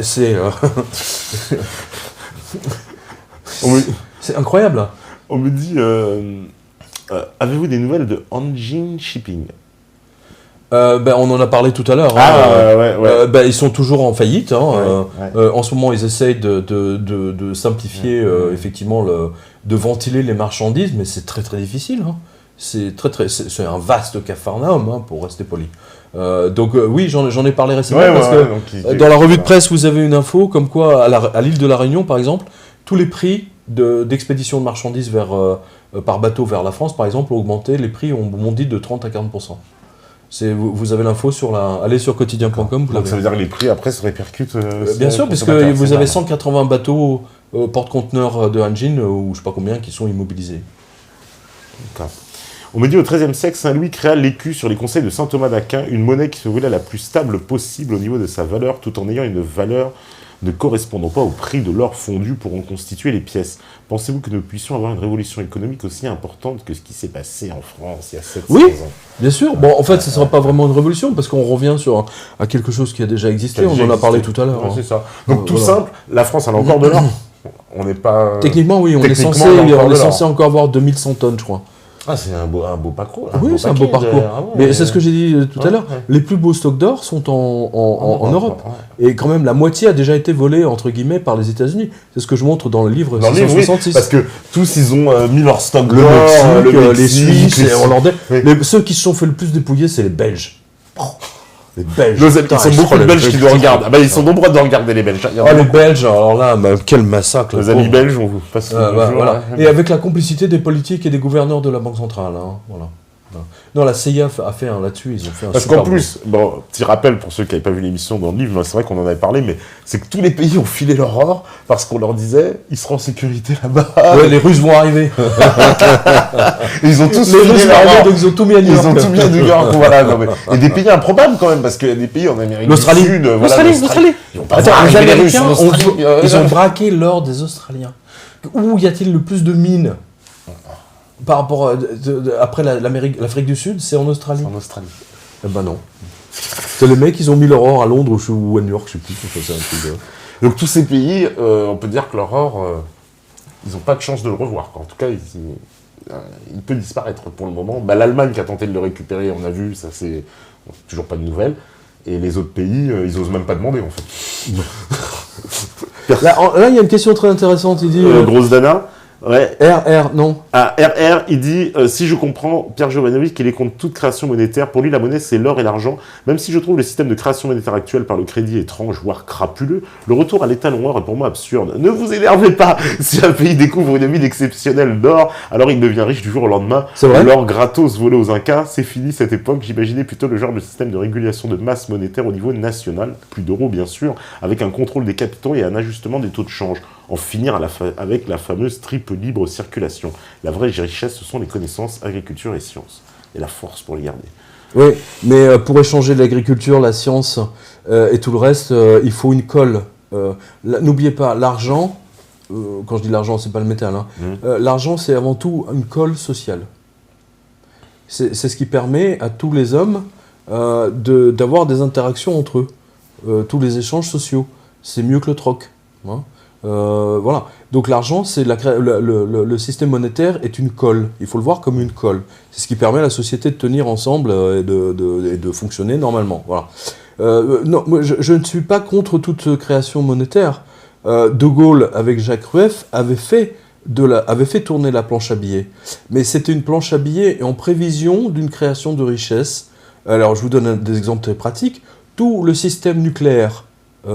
C'est incroyable. On me dit, avez-vous des nouvelles de Hanjin Shipping ? On en a parlé tout à l'heure. Ils sont toujours en faillite. En ce moment, ils essayent de simplifier, effectivement, de ventiler les marchandises, mais c'est très très difficile. C'est un vaste capharnaüm, pour rester poli. Oui, j'en ai parlé récemment parce que dans la revue de presse, vous avez une info comme quoi à l'île de la Réunion, par exemple, tous les prix d'expédition de marchandises par bateau vers la France, par exemple, ont augmenté. Les prix ont bondi de 30 à 40%. Vous avez l'info allez sur quotidien.com. Donc ça veut dire que les prix après se répercutent. Bien sûr, parce que vous avez 180 bateaux porte-conteneurs de Hanjin, ou je ne sais pas combien, qui sont immobilisés. D'accord. On me dit au XIIIe siècle, Saint-Louis créa l'écu sur les conseils de saint Thomas d'Aquin, une monnaie qui se voulait la plus stable possible au niveau de sa valeur, tout en ayant une valeur ne correspondant pas au prix de l'or fondu pour en constituer les pièces. Pensez-vous que nous puissions avoir une révolution économique aussi importante que ce qui s'est passé en France il y a 700 ans ? Bien sûr. Bon, en fait, ce ne sera pas vraiment une révolution, parce qu'on revient à quelque chose qui a déjà existé. On en a parlé tout à l'heure. C'est ça. Donc tout simple, la France a encore de l'or. On n'est pas... Techniquement, oui, on est censé encore avoir 2100 tonnes, je crois. Ah, c'est un beau parcours. Oui, c'est un beau parcours. Mais c'est ce que j'ai dit tout à l'heure. Les plus beaux stocks d'or sont en Europe. Et quand même, la moitié a déjà été volée, entre guillemets, par les États-unis. C'est ce que je montre dans le livre 666. Oui, parce que tous, ils ont mis leur stock d'or. Le Mexique, les Suisses, les Hollandais. Ceux qui se sont fait le plus dépouiller, c'est les Belges. Les Belges. Ils sont beaucoup de Belges qui nous regardent. Ils sont nombreux de regarder les Belges. Les Belges, alors là, quel massacre. Les amis belges, on vous passe voilà. Et avec la complicité des politiques et des gouverneurs de la Banque centrale. Voilà. Non, la CIA a fait un là-dessus, ils ont fait un parce qu'en plus, petit rappel pour ceux qui n'avaient pas vu l'émission dans le livre, c'est vrai qu'on en avait parlé, mais c'est que tous les pays ont filé leur or parce qu'on leur disait, ils seront en sécurité là-bas. Ouais, les Russes vont arriver. Ils ont tous les Russes vont arriver, donc ils ont tout mis à New York. Ils ont tout mis à New York, voilà. Et des pays improbables quand même, parce qu'il y a des pays en Amérique du Sud. L'Australie. Attends, les Américains, ils ont braqué l'or des Australiens. Où y a-t-il le plus de mines ? Par rapport après l'Afrique du Sud, c'est en Australie. C'est en Australie. Eh ben non. C'est les mecs, ils ont mis leur or à Londres ou à New York, je sais plus. C'est un truc Donc tous ces pays, on peut dire que leur or, ils n'ont pas de chance de le revoir. En tout cas, il peut disparaître pour le moment. L'Allemagne qui a tenté de le récupérer, on a vu, ça c'est toujours pas de nouvelles. Et les autres pays, ils osent même pas demander en fait. Là, il y a une question très intéressante. Il dit. Grosse Dana. Ouais. RR, non. Ah, RR, il dit, si je comprends Pierre Jovanovic, qu'il est contre toute création monétaire. Pour lui, la monnaie, c'est l'or et l'argent. Même si je trouve le système de création monétaire actuel par le crédit étrange, voire crapuleux, le retour à l'étalon or est pour moi absurde. Ne vous énervez pas. Si un pays découvre une mine exceptionnelle d'or, alors il devient riche du jour au lendemain. C'est vrai. L'or gratos volé aux Incas, c'est fini cette époque. J'imaginais plutôt le genre de système de régulation de masse monétaire au niveau national, plus d'euros bien sûr, avec un contrôle des capitaux et un ajustement des taux de change. En finir avec la fameuse triple libre circulation. La vraie richesse, ce sont les connaissances, agriculture et sciences. Et la force pour les garder. Oui, mais pour échanger l'agriculture, la science et tout le reste, il faut une colle. N'oubliez pas, l'argent, quand je dis l'argent, c'est pas le métal, hein, l'argent c'est avant tout une colle sociale. C'est ce qui permet à tous les hommes d'avoir des interactions entre eux, tous les échanges sociaux. C'est mieux que le troc. Hein. Voilà. Donc l'argent, c'est le système monétaire est une colle. Il faut le voir comme une colle. C'est ce qui permet à la société de tenir ensemble et de fonctionner normalement. Voilà. Non, moi, je ne suis pas contre toute création monétaire. De Gaulle, avec Jacques Rueff, avait fait tourner la planche à billets. Mais c'était une planche à billets en prévision d'une création de richesse. Alors, je vous donne des exemples très pratiques. Tout le système nucléaire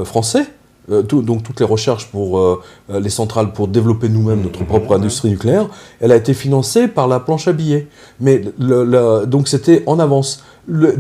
français, donc toutes les recherches pour les centrales pour développer nous-mêmes notre propre industrie nucléaire, elle a été financée par la planche à billets. Mais donc c'était en avance.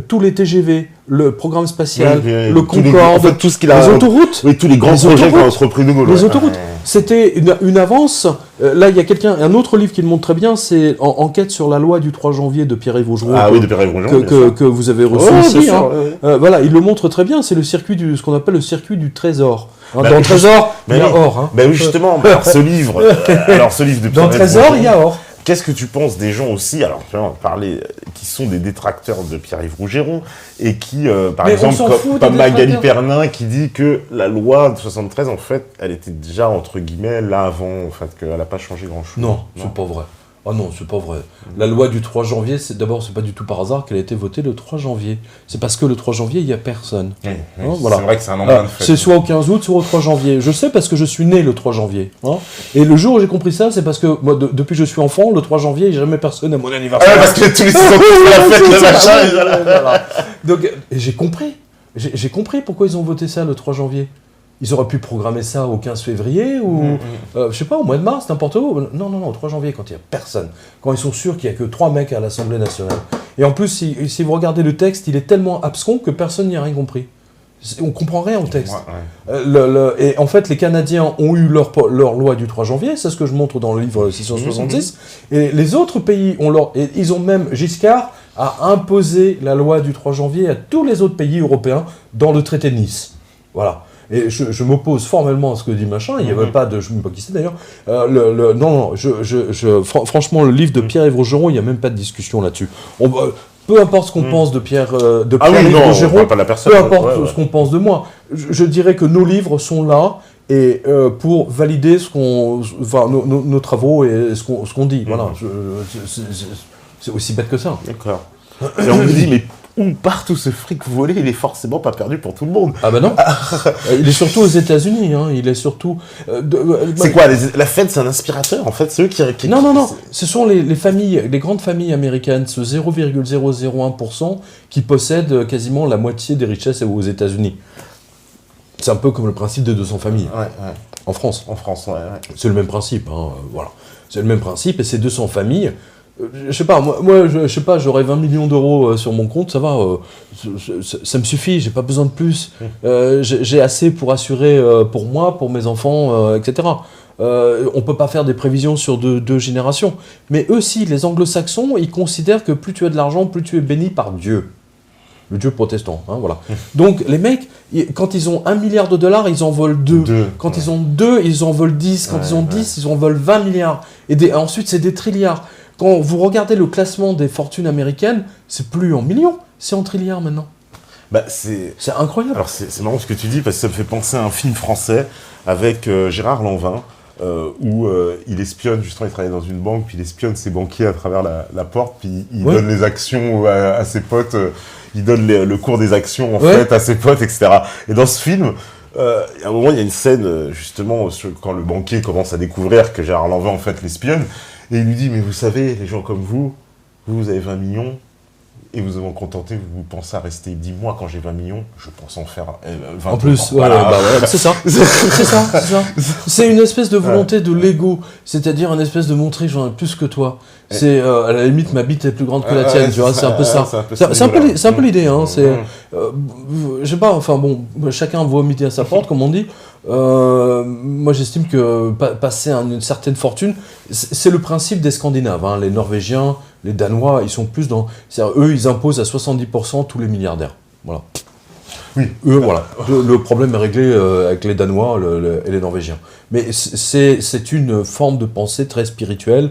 Tous les TGV, le programme spatial, le Concorde, tout ce qu'il a, les autoroutes, oui, tous les grands projets qu'a entrepris de Gaulle. Les autoroutes, c'était une avance. Là, il y a un autre livre qui le montre très bien, c'est Enquête sur la loi du 3 janvier de Pierre-Yves Augereau, que vous avez reçu ici. Hein. Voilà, il le montre très bien, c'est ce qu'on appelle le circuit du trésor. Hein, dans le trésor, il y a or. Hein. Ben oui, justement, ce livre de Pierre-Yves dans le trésor, il y a or. Qu'est-ce que tu penses des gens aussi, alors on va parler, qui sont des détracteurs de Pierre-Yves Rougeron et qui, par exemple, comme Magali Pernin, qui dit que la loi de 73, en fait, elle était déjà, entre guillemets, là avant, en fait, qu'elle n'a pas changé grand-chose. Non, c'est pas vrai. Ah non, c'est pas vrai. La loi du 3 janvier, c'est pas du tout par hasard qu'elle a été votée le 3 janvier. C'est parce que le 3 janvier, il n'y a personne. Oui, hein, voilà. C'est vrai que c'est un embrun de fête. C'est soit au 15 août, soit au 3 janvier. Je sais parce que je suis né le 3 janvier. Hein. Et le jour où j'ai compris ça, c'est parce que moi, depuis que je suis enfant, le 3 janvier, il n'y a jamais personne à mon anniversaire. Ah, parce que tous les 6 ans, la fête, le machin, voilà. Donc, j'ai compris. J'ai compris pourquoi ils ont voté ça le 3 janvier. Ils auraient pu programmer ça au 15 février ou, je sais pas, au mois de mars, n'importe où. Non, au 3 janvier, quand il n'y a personne. Quand ils sont sûrs qu'il n'y a que 3 mecs à l'Assemblée nationale. Et en plus, si vous regardez le texte, il est tellement abscon que personne n'y a rien compris. On ne comprend rien au texte. Et en fait, les Canadiens ont eu leur loi du 3 janvier, c'est ce que je montre dans le livre 666. Et les autres pays ils ont même, Giscard a imposé la loi du 3 janvier à tous les autres pays européens dans le traité de Nice. Voilà. Et je m'oppose formellement à ce que dit machin, il n'y avait pas de... Je ne sais pas qui c'est d'ailleurs. Franchement, le livre de Pierre-Yves Rougeron, il n'y a même pas de discussion là-dessus. Peu importe ce qu'on pense de Pierre-Yves Rougeron, peu importe ce qu'on pense de moi. Je dirais que nos livres sont là et pour valider nos travaux et ce qu'on dit. Voilà, c'est aussi bête que ça. D'accord. Et on me dit, mais où part tout ce fric volé, il est forcément pas perdu pour tout le monde. Ah bah non. Il est surtout aux États-Unis. Hein. Il est surtout. C'est quoi la Fed, c'est un inspirateur en fait, c'est eux qui. Non. Ce sont les familles, les grandes familles américaines, ce 0,001% qui possèdent quasiment la moitié des richesses aux États-Unis. C'est un peu comme le principe de 200 familles. Ouais. En France. Ouais. C'est le même principe. Hein. Voilà. C'est le même principe et ces 200 familles. Je sais pas, moi je sais pas, j'aurais 20 millions d'euros sur mon compte, ça va, ça me suffit, j'ai pas besoin de plus. J'ai assez pour assurer pour moi, pour mes enfants, etc. On peut pas faire des prévisions sur deux générations. Mais eux aussi, les anglo-saxons, ils considèrent que plus tu as de l'argent, plus tu es béni par Dieu. Le Dieu protestant, hein, voilà. Donc les mecs, quand ils ont $1 milliard, ils en volent 2. Quand ils ont 2, ils en volent 10. Quand ils ont 10, ils en volent 20 milliards. Et ensuite, c'est des trilliards. Quand vous regardez le classement des fortunes américaines, c'est plus en millions, c'est en trilliards maintenant. C'est incroyable. Alors c'est marrant ce que tu dis, parce que ça me fait penser à un film français avec Gérard Lanvin, où il espionne, justement il travaille dans une banque, puis il espionne ses banquiers à travers la porte, puis il donne les actions à ses potes, il donne le cours des actions en fait à ses potes, etc. Et dans ce film, À un moment, il y a une scène, justement, quand le banquier commence à découvrir que Gérard Lanvin, en fait, l'espionne, et il lui dit, mais vous savez, les gens comme vous avez 20 millions, et vous vous en contentez, vous pensez à rester. Il me dit, moi, quand j'ai 20 millions, je pense en faire 20. En plus, c'est ça. C'est une espèce de volonté de l'ego, c'est-à-dire une espèce de montrer j'en ai plus que toi. C'est à la limite ma bite est plus grande que la tienne, tu vois, c'est un peu ça. C'est un peu l'idée, hein. Je sais pas, enfin bon, chacun voit midi à sa porte, comme on dit. Moi j'estime que passer une certaine fortune, c'est le principe des Scandinaves, hein. Les Norvégiens, les Danois, ils sont plus dans... Eux, ils imposent à 70% tous les milliardaires. Voilà. Oui. Eux, voilà. Le problème est réglé avec les Danois et les Norvégiens. Mais c'est une forme de pensée très spirituelle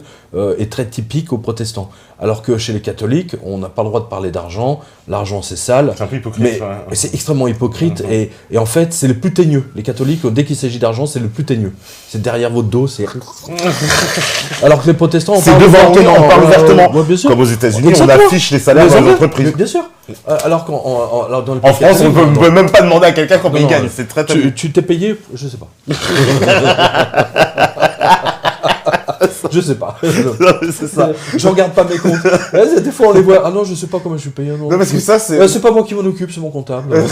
et très typique aux protestants. Alors que chez les catholiques, on n'a pas le droit de parler d'argent. L'argent, c'est sale. C'est un peu hypocrite. Mais c'est extrêmement hypocrite. Et en fait, c'est le plus teigneux. Les catholiques, dès qu'il s'agit d'argent, c'est le plus teigneux. C'est derrière votre dos, c'est... Alors que les protestants, on parle ouvertement. Bien sûr. Comme aux États-Unis, on affiche les salaires dans les entreprises. Bien sûr. Alors dans en France, on ne peut même pas demander à quelqu'un combien il gagne. C'est très tu t'es payé? Je sais pas. Je sais pas. C'est ça. Je regarde pas mes comptes. Des fois, on les voit. Ah non, je sais pas comment je suis payé. Non, parce que ça, c'est... c'est pas moi qui m'en occupe, c'est mon comptable. Non,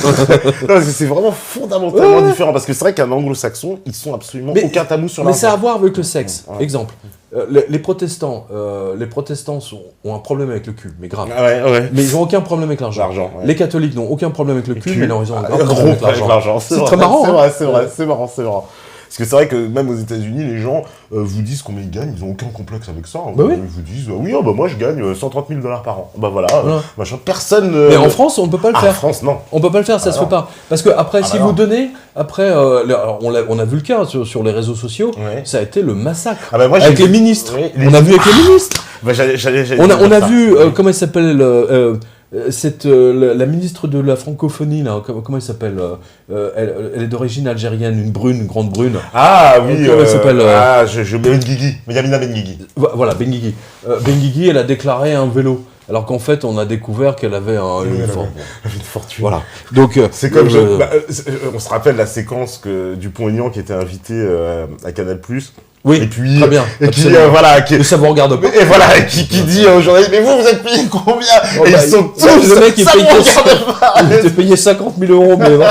parce que c'est vraiment fondamentalement différent. Parce que c'est vrai qu'un anglo-saxon, ils sont absolument aucun tabou sur l'argent. Mais ça a à voir avec le sexe. Exemple. Les protestants ont un problème avec le cul, mais grave. Mais ils n'ont aucun problème avec l'argent. Les catholiques n'ont aucun problème avec le cul, mais non, ils ont un grave problème avec l'argent. C'est très marrant. C'est marrant. Parce que c'est vrai que même aux États-Unis, les gens vous disent combien ils gagnent, ils n'ont aucun complexe avec ça. Ils vous disent moi je gagne 130 000 $ par an. Machin. Personne. Mais en France, on ne peut pas le faire. En France, non. On ne peut pas le faire, ça se fait pas. Parce que après, si vous donnez, après, on a vu le cas sur les réseaux sociaux, ça a été le massacre. Avec les ministres. On a vu avec les ministres. On a vu, comment il s'appelle la ministre de la francophonie, là, comment elle s'appelle elle est d'origine algérienne, une grande brune. Ah oui, comment elle s'appelle Benguigui, Yamina Benguigui. Voilà, Benguigui. Benguigui, elle a déclaré un vélo. Alors qu'en fait, on a découvert qu'elle avait une fortune. Voilà. Donc, c'est comme on se rappelle la séquence que Dupont-Aignan qui était invité à Canal+. Oui, et puis, très bien. Et puis ça vous regarde pas. Et voilà, qui dit aux journalistes, mais vous êtes payé combien? Et ils sont tous. Le mec, il était payé 50 000 €, mais bon,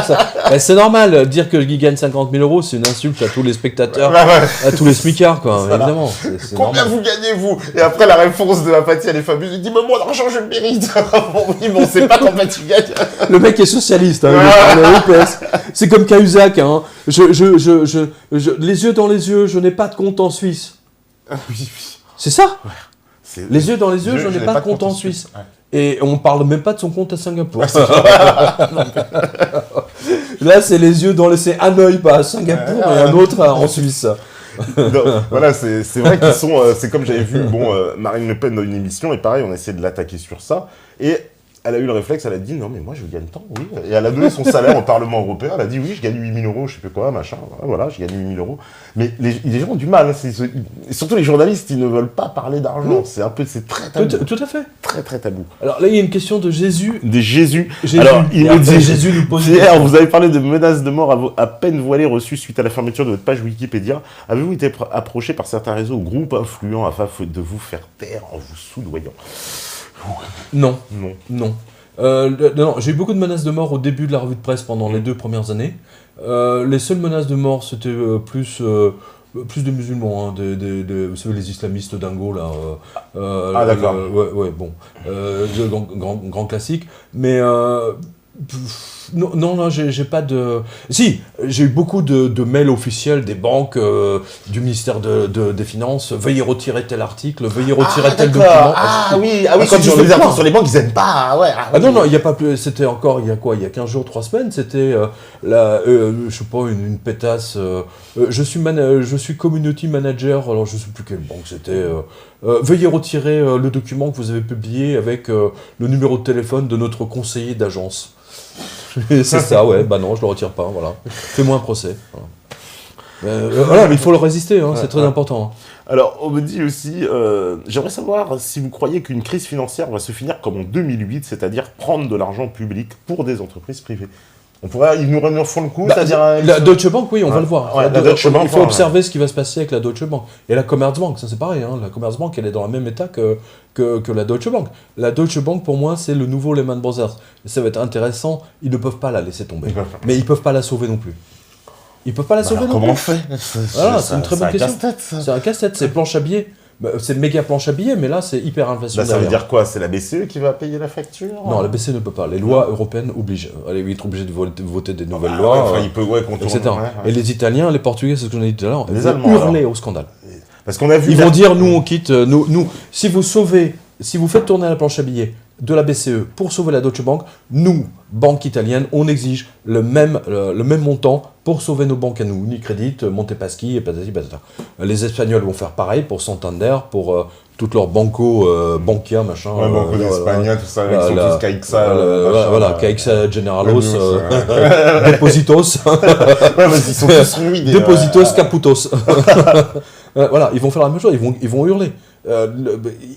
c'est normal. Dire qu'il gagne 50 000 €, c'est une insulte à tous les spectateurs, à tous les smicards, quoi. Évidemment. C'est combien normal. vous gagnez, vous? Et après, la réponse de Apathy, elle est fabuleuse. Il dit, mais moi, l'argent, je le mérite. Bon, on sait pas combien tu gagnes. Le mec est socialiste, hein, il est EPS. C'est comme Cahuzac, hein. Les yeux dans les yeux, je n'ai pas de compte en Suisse. Oui. C'est ça. Les yeux dans les yeux, je n'ai pas de compte en Suisse. Et on parle même pas de son compte à Singapour. Là, c'est les yeux dans les... C'est Hanoï, pas à Singapour, et un autre en Suisse. Non, voilà, c'est vrai qu'ils sont... c'est comme j'avais vu Marine Le Pen dans une émission, et pareil, on a essayé de l'attaquer sur ça. Et elle a eu le réflexe, elle a dit, non mais moi je gagne tant, oui. Et elle a donné son salaire au Parlement européen, elle a dit, oui, je gagne 8 000 €, je sais plus quoi, machin, voilà, je gagne 8 000 €. Mais les gens ont du mal, hein, et surtout les journalistes, ils ne veulent pas parler d'argent. C'est très tabou. Tout à fait. Très tabou. Alors là, il y a une question de Jésus. Alors, il me dit, Jésus nous pose Pierre, vous avez parlé de menaces de mort à peine voilées reçues suite à la fermeture de votre page Wikipédia. Avez-vous été approché par certains réseaux ou groupes influents afin de vous faire taire en vous soudoyant? Non. Non, j'ai eu beaucoup de menaces de mort au début de la revue de presse pendant les 2 premières années. Les seules menaces de mort, c'était plus de musulmans, hein, vous savez, les islamistes dingos, là. D'accord. Bon. Grand classique. Mais... Non, j'ai pas de... Si, j'ai eu beaucoup de mails officiels des banques, du ministère des Finances. Veuillez retirer tel article, veuillez retirer tel document. Quand tu fais des affaires sur les banques, ils aiment pas. Non, il y a pas plus. C'était encore, il y a 15 jours, 3 semaines, c'était je sais pas, une pétasse. Je suis community manager, alors je sais plus quelle banque c'était. Veuillez retirer le document que vous avez publié avec le numéro de téléphone de notre conseiller d'agence. C'est ça, non, je le retire pas, voilà. Fais-moi un procès. Voilà, mais il faut le résister, hein, c'est très important. Alors, on me dit aussi, j'aimerais savoir si vous croyez qu'une crise financière va se finir comme en 2008, c'est-à-dire prendre de l'argent public pour des entreprises privées. Ils nous font le coup, c'est-à-dire... La Deutsche Bank, oui, on va le voir. Ouais, la Deutsche Bank, il faut observer ce qui va se passer avec la Deutsche Bank. Et la Commerzbank, ça c'est pareil, la Commerzbank, elle est dans le même état que la Deutsche Bank. La Deutsche Bank, pour moi, c'est le nouveau Lehman Brothers. Et ça va être intéressant, ils ne peuvent pas la laisser tomber. Mais ils ne peuvent pas la sauver non plus. Ils ne peuvent pas la sauver non plus. Comment on fait? Voilà, c'est une très bonne question. C'est un casse-tête, c'est planche à billets. C'est méga planche à billets, mais là, c'est hyper inflation. Ça veut dire quoi? C'est la BCE qui va payer la facture? Non, la BCE ne peut pas. Les lois européennes obligent. Ils sont obligés de voter des nouvelles lois. Il peut contourner. Etc. Et les Italiens, les Portugais, c'est ce que j'en ai dit tout à l'heure, les Allemands hurler au scandale. Parce qu'on a vu. Ils vont dire, nous, on quitte. Nous, si vous faites tourner la planche à billets de la BCE pour sauver la Deutsche Bank, nous, banque italienne, on exige le même montant pour sauver nos banques à nous. Unicredit, Montepaschi et patati patata. Les Espagnols vont faire pareil pour Santander, pour toutes leurs Bankia, machin. Ouais, Banco d'Espagne, tout ça, ils sont tous Caixa. Voilà, Caixa Generalos, Depositos. Ouais, mais ils sont tous ruinés. Depositos Caputos. Voilà, ils vont faire la même chose, ils vont hurler.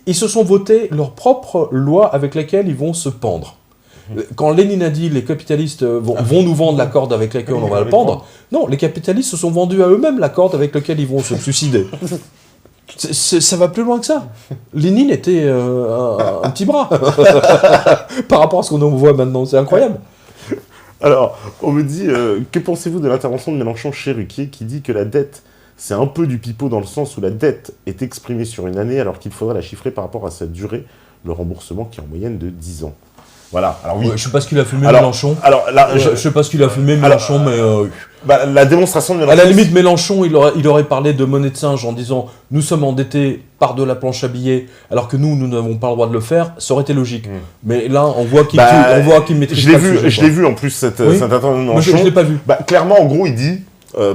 Ils se sont votés leur propre loi avec laquelle ils vont se pendre. Quand Lénine a dit les capitalistes vont nous vendre la corde avec laquelle on va le pendre, non, les capitalistes se sont vendus à eux-mêmes la corde avec laquelle ils vont se suicider. Ça va plus loin que ça. Lénine était un petit bras par rapport à ce qu'on voit maintenant, c'est incroyable. Alors, on me dit, que pensez-vous de l'intervention de Mélenchon chez Ruquier qui dit que la dette, c'est un peu du pipeau dans le sens où la dette est exprimée sur une année alors qu'il faudrait la chiffrer par rapport à sa durée, le remboursement qui est en moyenne de 10 ans. Voilà, alors oui. Je sais pas ce qu'il a fumé Mélenchon. Alors là, je sais pas ce qu'il a fumé Mélenchon, mais... la démonstration de Mélenchon... À la limite, Mélenchon, il aurait parlé de monnaie de singe en disant « Nous sommes endettés par de la planche à billets, alors que nous n'avons pas le droit de le faire », ça aurait été logique. Mais là, on voit qu'il maîtrise pas le sujet. Je l'ai vu en plus, cette intervention de Mélenchon. Moi, je l'ai pas vu. Clairement, en gros, il dit...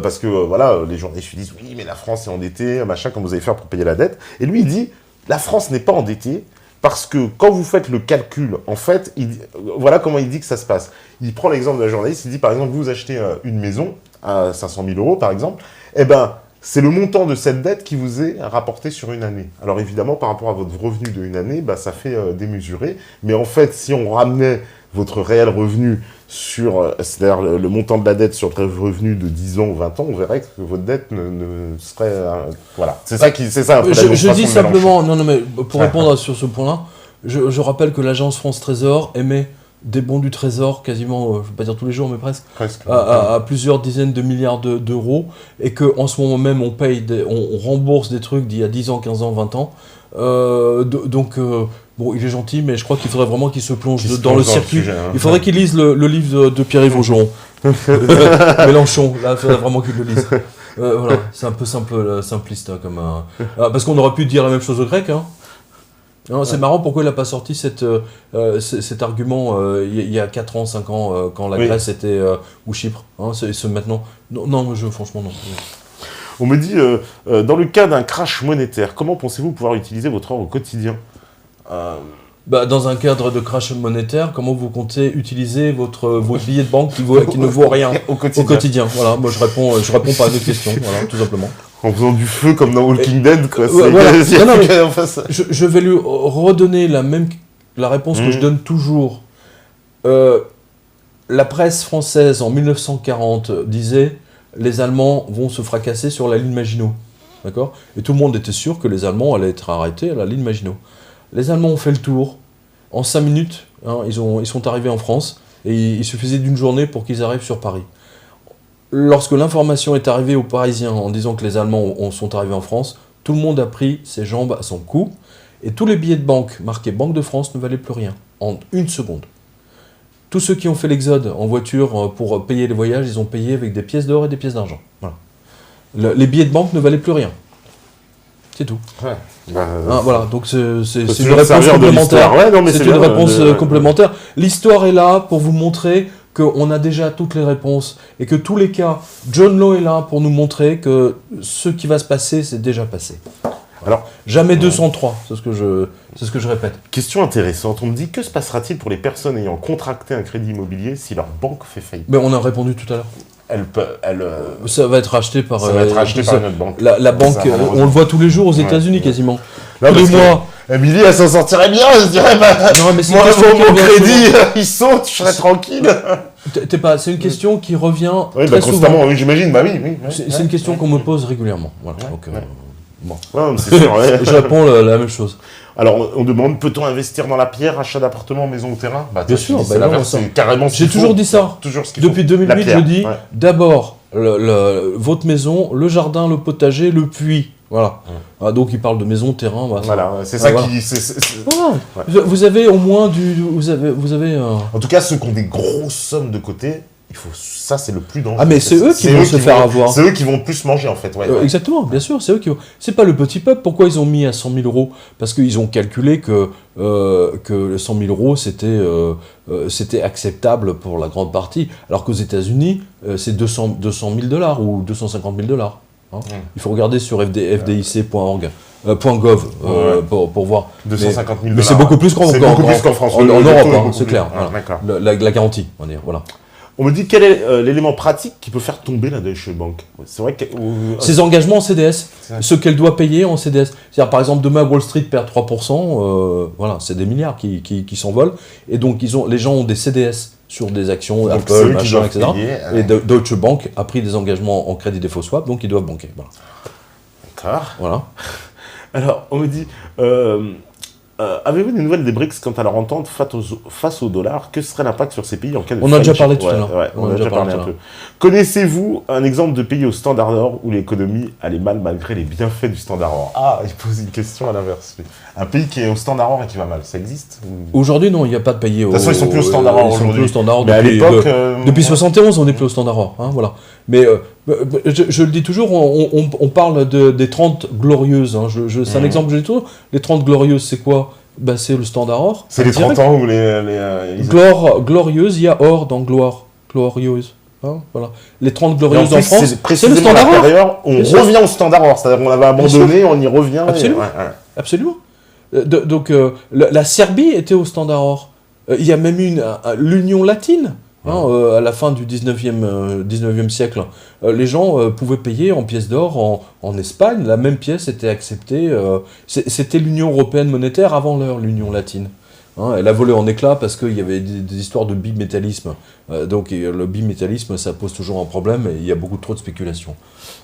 parce que voilà, les journalistes lui disent « Oui, mais la France est endettée, machin, comme vous allez faire pour payer la dette ». Et lui, il dit « La France n'est pas endettée. » Parce que quand vous faites le calcul, en fait, voilà comment il dit que ça se passe. Il prend l'exemple d'un journaliste, il dit par exemple, vous achetez une maison à 500 000 euros par exemple, eh ben, c'est le montant de cette dette qui vous est rapporté sur une année. Alors évidemment, par rapport à votre revenu de une année, bah, ça fait démesuré. Mais en fait, si on ramenait votre réel revenu sur, c'est-à-dire le montant de la dette sur le revenu de 10 ans ou 20 ans, on verrait que votre dette ne serait... voilà, c'est ça un peu je dis simplement, non mais pour répondre sur ce point-là, je rappelle que l'agence France Trésor émet des bons du Trésor quasiment, je ne vais pas dire tous les jours, mais presque à plusieurs dizaines de milliards d'euros, et qu'en ce moment même, on rembourse des trucs d'il y a 10 ans, 15 ans, 20 ans. Bon, il est gentil, mais je crois qu'il faudrait vraiment qu'il se plonge dans le circuit. Il faudrait qu'il lise le livre de Pierre-Yves Augeron. Mélenchon, là, il faudrait vraiment qu'il le lise. Voilà, c'est un peu simpliste, hein, comme parce qu'on aurait pu dire la même chose aux Grecs, hein. Non, c'est marrant pourquoi il n'a pas sorti cet argument il y a 4 ans, 5 ans, quand la Grèce était... ou Chypre, hein, c'est maintenant... Non, franchement, non. On me dit, dans le cas d'un crash monétaire, comment pensez-vous pouvoir utiliser votre or au quotidien ? Dans un cadre de crash monétaire, comment vous comptez utiliser votre billet de banque qui ne vaut rien au quotidien. Voilà, moi je réponds pas à votre question, voilà, tout simplement. En faisant du feu comme dans Walking Dead, quoi. Voilà. Je vais lui redonner la réponse que je donne toujours. La presse française en 1940 disait les Allemands vont se fracasser sur la ligne Maginot, d'accord ? Et tout le monde était sûr que les Allemands allaient être arrêtés à la ligne Maginot. Les Allemands ont fait le tour. En 5 minutes, hein, ils sont arrivés en France, et il suffisait d'une journée pour qu'ils arrivent sur Paris. Lorsque l'information est arrivée aux Parisiens en disant que les Allemands sont arrivés en France, tout le monde a pris ses jambes à son cou, et tous les billets de banque marqués Banque de France ne valaient plus rien, en 1 seconde. Tous ceux qui ont fait l'exode en voiture pour payer les voyages, ils ont payé avec des pièces d'or et des pièces d'argent. Voilà. Les billets de banque ne valaient plus rien. C'est tout. Ouais. Voilà, donc c'est une réponse complémentaire. C'est une réponse complémentaire. L'histoire est là pour vous montrer qu'on a déjà toutes les réponses et que tous les cas, John Law est là pour nous montrer que ce qui va se passer, c'est déjà passé. Alors, jamais 203, c'est ce que je répète. Question intéressante, on me dit que se passera-t-il pour les personnes ayant contracté un crédit immobilier si leur banque fait faillite ? Mais on a répondu tout à l'heure. Ça va être racheté par une autre banque. La banque, on le voit tous les jours aux États-Unis quasiment. Tous les mois. Émilie, elle s'en sortirait bien, je dirais. Non, mais moi, mon crédit, il saute, je serais tranquille. C'est une question qui revient oui, très constamment, souvent. oui, j'imagine, bah oui. C'est une question qu'on me pose régulièrement. Voilà. Donc, bon. Ouais, c'est sûr, ouais. Je réponds la même chose. Alors, on demande, peut-on investir dans la pierre, achat d'appartements, maison ou terrain? Bien sûr, c'est l'inverse, c'est carrément ce qu'il faut. J'ai toujours dit ça. Toujours ce qu'il Depuis faut. 2008, je dis d'abord votre maison, le jardin, le potager, le puits. Voilà. Donc il parle de maison, terrain. Voilà, c'est ça qui. Voilà. Ouais. Vous avez au moins vous avez. En tout cas, ceux qui ont des grosses sommes de côté, ça c'est le plus dangereux. Ah mais c'est eux qui vont se faire avoir. C'est eux qui vont plus manger en fait. Exactement, bien sûr, c'est eux qui vont. C'est pas le petit peuple. Pourquoi ils ont mis à 100 000 euros? Parce qu'ils ont calculé que 100 000 euros c'était acceptable pour la grande partie, alors qu'aux États-Unis c'est 200 000 $ ou 250 000 $. Hein. Il faut regarder sur fdic.org. .gov pour voir. 250 000 $. Mais c'est beaucoup plus qu'en France. En Europe, c'est clair. Voilà. La garantie, on va dire. Voilà. On me dit quel est l'élément pratique qui peut faire tomber la Deutsche Bank. C'est vrai que ses engagements en CDS, ce qu'elle doit payer en CDS. C'est-à-dire par exemple demain Wall Street perd 3%, voilà, c'est des milliards qui s'envolent et donc les gens ont des CDS sur des actions, donc Apple, machin, etc. Et Deutsche Bank a pris des engagements en crédit défaut swap, donc ils doivent banquer. Voilà. D'accord. Voilà. Alors, on me dit, avez-vous des nouvelles des BRICS quant à leur entente face au dollar? Que serait l'impact sur ces pays en cas de On a déjà parlé tout à l'heure. On a déjà parlé un peu. Connaissez-vous un exemple de pays au standard or où l'économie allait mal malgré les bienfaits du standard or? Ah, il pose une question à l'inverse. Un pays qui est au standard or et qui va mal, ça existe? Aujourd'hui, non, il n'y a pas de pays au... De toute façon, ils sont plus au standard or aujourd'hui. Mais à l'époque... Depuis 71, on n'est plus au standard or. Hein, voilà. Mais je le dis toujours, on parle des 30 glorieuses. Hein, c'est un exemple que je dis toujours. Les 30 glorieuses, c'est quoi? C'est le standard or. C'est les 30 ans où glorieuse, il y a or dans gloire. Glorieuse. Hein, voilà. Les 30 glorieuses en France, c'est le standard or. On revient au standard or. C'est-à-dire qu'on l'avait abandonné, on y revient. Absolument. Absolument. Donc la Serbie était au standard or. Il y a même eu l'Union latine. À la fin du 19e siècle, les gens pouvaient payer en pièces d'or en Espagne. La même pièce était acceptée. C'était l'Union européenne monétaire avant l'heure, l'Union latine. Elle a volé en éclats parce qu'il y avait des histoires de bimétallisme. Donc le bimétallisme, ça pose toujours un problème et il y a beaucoup trop de spéculation.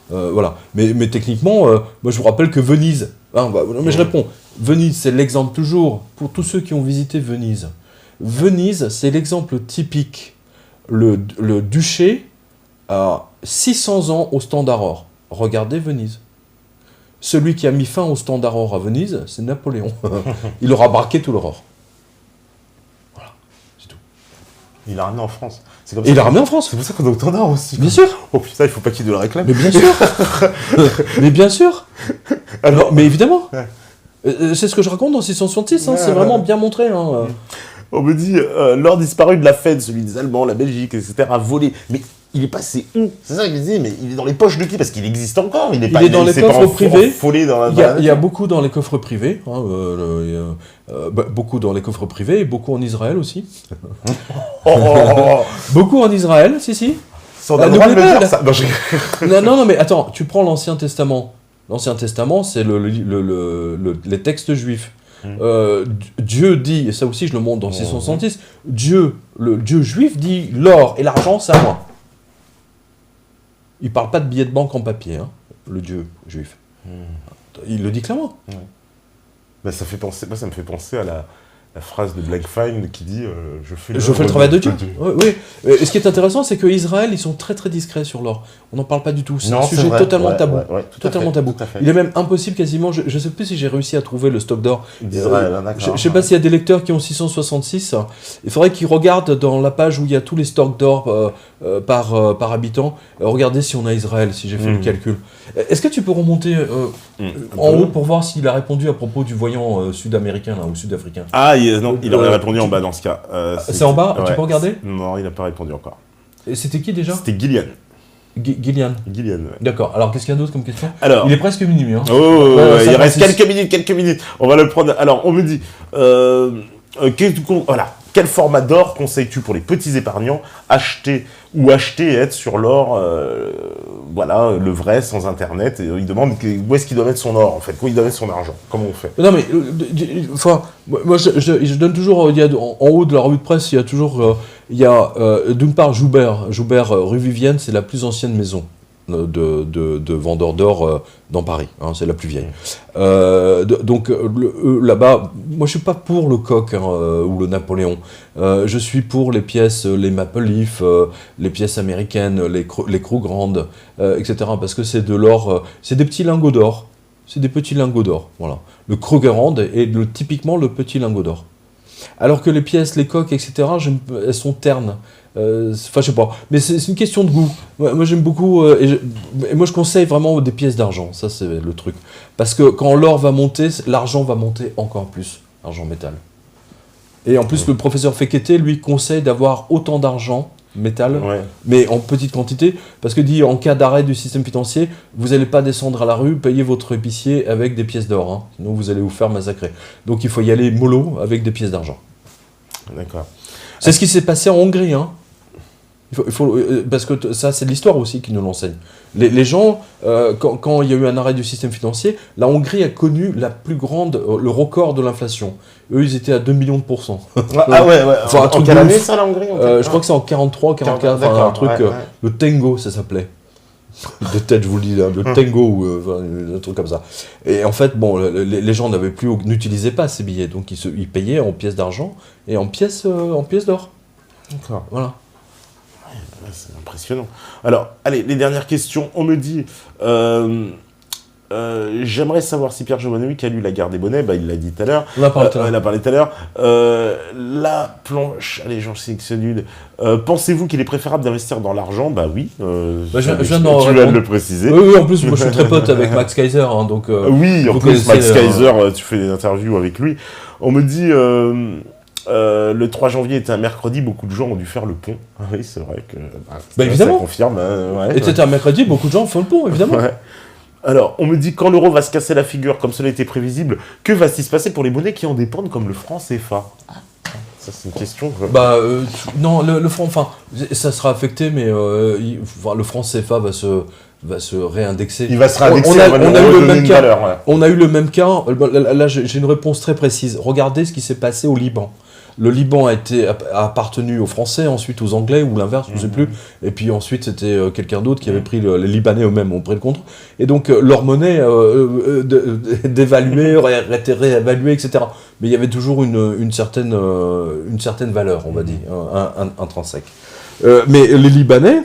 Voilà. Mais techniquement, moi je vous rappelle que Venise... mais je réponds. Venise, c'est l'exemple toujours, pour tous ceux qui ont visité Venise. Venise, c'est l'exemple typique. Le duché a 600 ans au standard or. Regardez Venise. Celui qui a mis fin au standard or à Venise, c'est Napoléon. Il aura braqué tout leur or. Voilà, c'est tout. Il l'a ramené en France. Il l'a ramené en France. C'est pour ça qu'on est au standard aussi. Bien sûr. Oh putain, il faut pas qu'il le réclame. Mais bien sûr. Mais bien sûr. Alors, mais évidemment. C'est ce que je raconte dans 666. C'est vraiment bien montré. On me dit, l'or disparu de la Fed, celui des Allemands, la Belgique, etc., a volé. Mais il est passé où? C'est ça que je disais, mais il est dans les poches de qui? Parce qu'il existe encore. Il est dans les coffres privés. Il y a beaucoup dans les coffres privés. Beaucoup dans les coffres privés et beaucoup en Israël aussi. Beaucoup en Israël, si. On a le droit de le dire, ça. Non, mais attends, tu prends l'Ancien Testament. L'Ancien Testament, c'est les textes juifs. Dieu dit, et ça aussi je le montre dans 666, le Dieu juif dit l'or et l'argent c'est à moi. Il parle pas de billets de banque en papier, le Dieu juif. Il le dit clairement. Ça me fait penser à la phrase de Blankfein qui dit je fais le travail de Dieu. Oui. Et ce qui est intéressant, c'est qu'Israël, ils sont très très discrets sur l'or. On n'en parle pas du tout. C'est un sujet totalement tabou. Totalement tabou. Il est même impossible quasiment. Je ne sais plus si j'ai réussi à trouver le stock d'or d'Israël. Je ne sais pas s'il y a des lecteurs qui ont 666. Il faudrait qu'ils regardent dans la page où il y a tous les stocks d'or par habitant. Regardez si on a Israël, si j'ai fait le calcul. Est-ce que tu peux remonter en haut pour voir s'il a répondu à propos du voyant sud-américain ou sud-africain? Non, il aurait répondu en bas dans ce cas. C'est en bas? Tu peux regarder? Non, il n'a pas répondu encore. Et c'était qui déjà? C'était Gillian. Gillian, ouais. D'accord. Alors, qu'est-ce qu'il y a d'autre comme question? Alors, il est presque minuit. Il reste quelques minutes. On va le prendre. Alors, on me dit... voilà. Quel format d'or conseilles-tu pour les petits épargnants, acheter et être sur l'or, voilà, le vrai, sans Internet? Et il demande où est-ce qu'il doit mettre son or, en fait, où il doit mettre son argent. Comment on fait? Non, mais, enfin, moi, je donne toujours, il y a, en haut de la revue de presse, il y a toujours, d'une part, Joubert, rue Vivienne, c'est la plus ancienne maison de vendeurs d'or dans Paris, hein, c'est la plus vieille. Donc là-bas, moi je suis pas pour le coq ou le Napoléon, je suis pour les pièces, les Maple Leaf, les pièces américaines, les Krugerrand, etc. Parce que c'est de l'or, c'est des petits lingots d'or, c'est des petits lingots d'or, voilà. Le Krugerrand est typiquement le petit lingot d'or. Alors que les pièces, les coques, etc., elles sont ternes. Enfin, je sais pas. Mais c'est une question de goût. Moi, j'aime beaucoup. Et moi, je conseille vraiment des pièces d'argent. Ça, c'est le truc. Parce que quand l'or va monter, l'argent va monter encore plus. Argent métal. Et en plus, le professeur Fekete, lui, conseille d'avoir autant d'argent métal, mais en petite quantité. Parce que dit, en cas d'arrêt du système financier, vous n'allez pas descendre à la rue, payer votre épicier avec des pièces d'or. Hein. Sinon, vous allez vous faire massacrer. Donc, il faut y aller mollo avec des pièces d'argent. D'accord. C'est ce qui s'est passé en Hongrie, hein. Parce que ça, c'est l'histoire aussi qui nous l'enseigne. Les gens, quand il y a eu un arrêt du système financier, la Hongrie a connu le record de l'inflation. Eux, ils étaient à 2 millions de %. Ah ouais. Enfin, en quelle année ça, la Hongrie? Je crois que c'est en 43, 44, enfin, un truc, le Tango, ça s'appelait. De tête, je vous le dis, hein, le Tango, ou un truc comme ça. Et en fait, bon, les gens n'utilisaient pas ces billets, donc ils payaient en pièces d'argent et en pièces d'or. D'accord. Voilà. C'est impressionnant. Alors, allez, les dernières questions. On me dit, j'aimerais savoir si Pierre Jovanovic a lu La Guerre des Bonnets. Bah, il l'a dit tout à l'heure. On a parlé tout à l'heure. Il a parlé tout à l'heure. La planche, allez, j'en sélectionne une. Pensez-vous qu'il est préférable d'investir dans l'argent? Bah oui. Je viens tu viens de le préciser. Oui, en plus, moi je suis très pote avec Max Kaiser. Hein, donc, oui, en plus, Max Kaiser, tu fais des interviews avec lui. On me dit... le 3 janvier était un mercredi, beaucoup de gens ont dû faire le pont. Ah oui, c'est vrai que... évidemment. Ça confirme. Et c'était un mercredi, beaucoup de gens font le pont, évidemment. Ouais. Alors, on me dit, quand l'euro va se casser la figure, comme cela était prévisible, que va-t-il se passer pour les monnaies qui en dépendent, comme le franc CFA? Ça, c'est une question. Non, le franc, enfin, ça sera affecté, mais le franc CFA va se réindexer. Il va se réindexer, on a eu le même cas. Là, j'ai une réponse très précise. Regardez ce qui s'est passé au Liban. Le Liban a appartenu aux Français, ensuite aux Anglais, ou l'inverse, je ne sais plus. Et puis ensuite, c'était quelqu'un d'autre qui avait pris, les Libanais eux-mêmes ont pris le contre. Et donc, leur monnaie dévaluée, été réévaluée, etc. Mais il y avait toujours une certaine valeur, on va dire, intrinsèque. Mais les Libanais,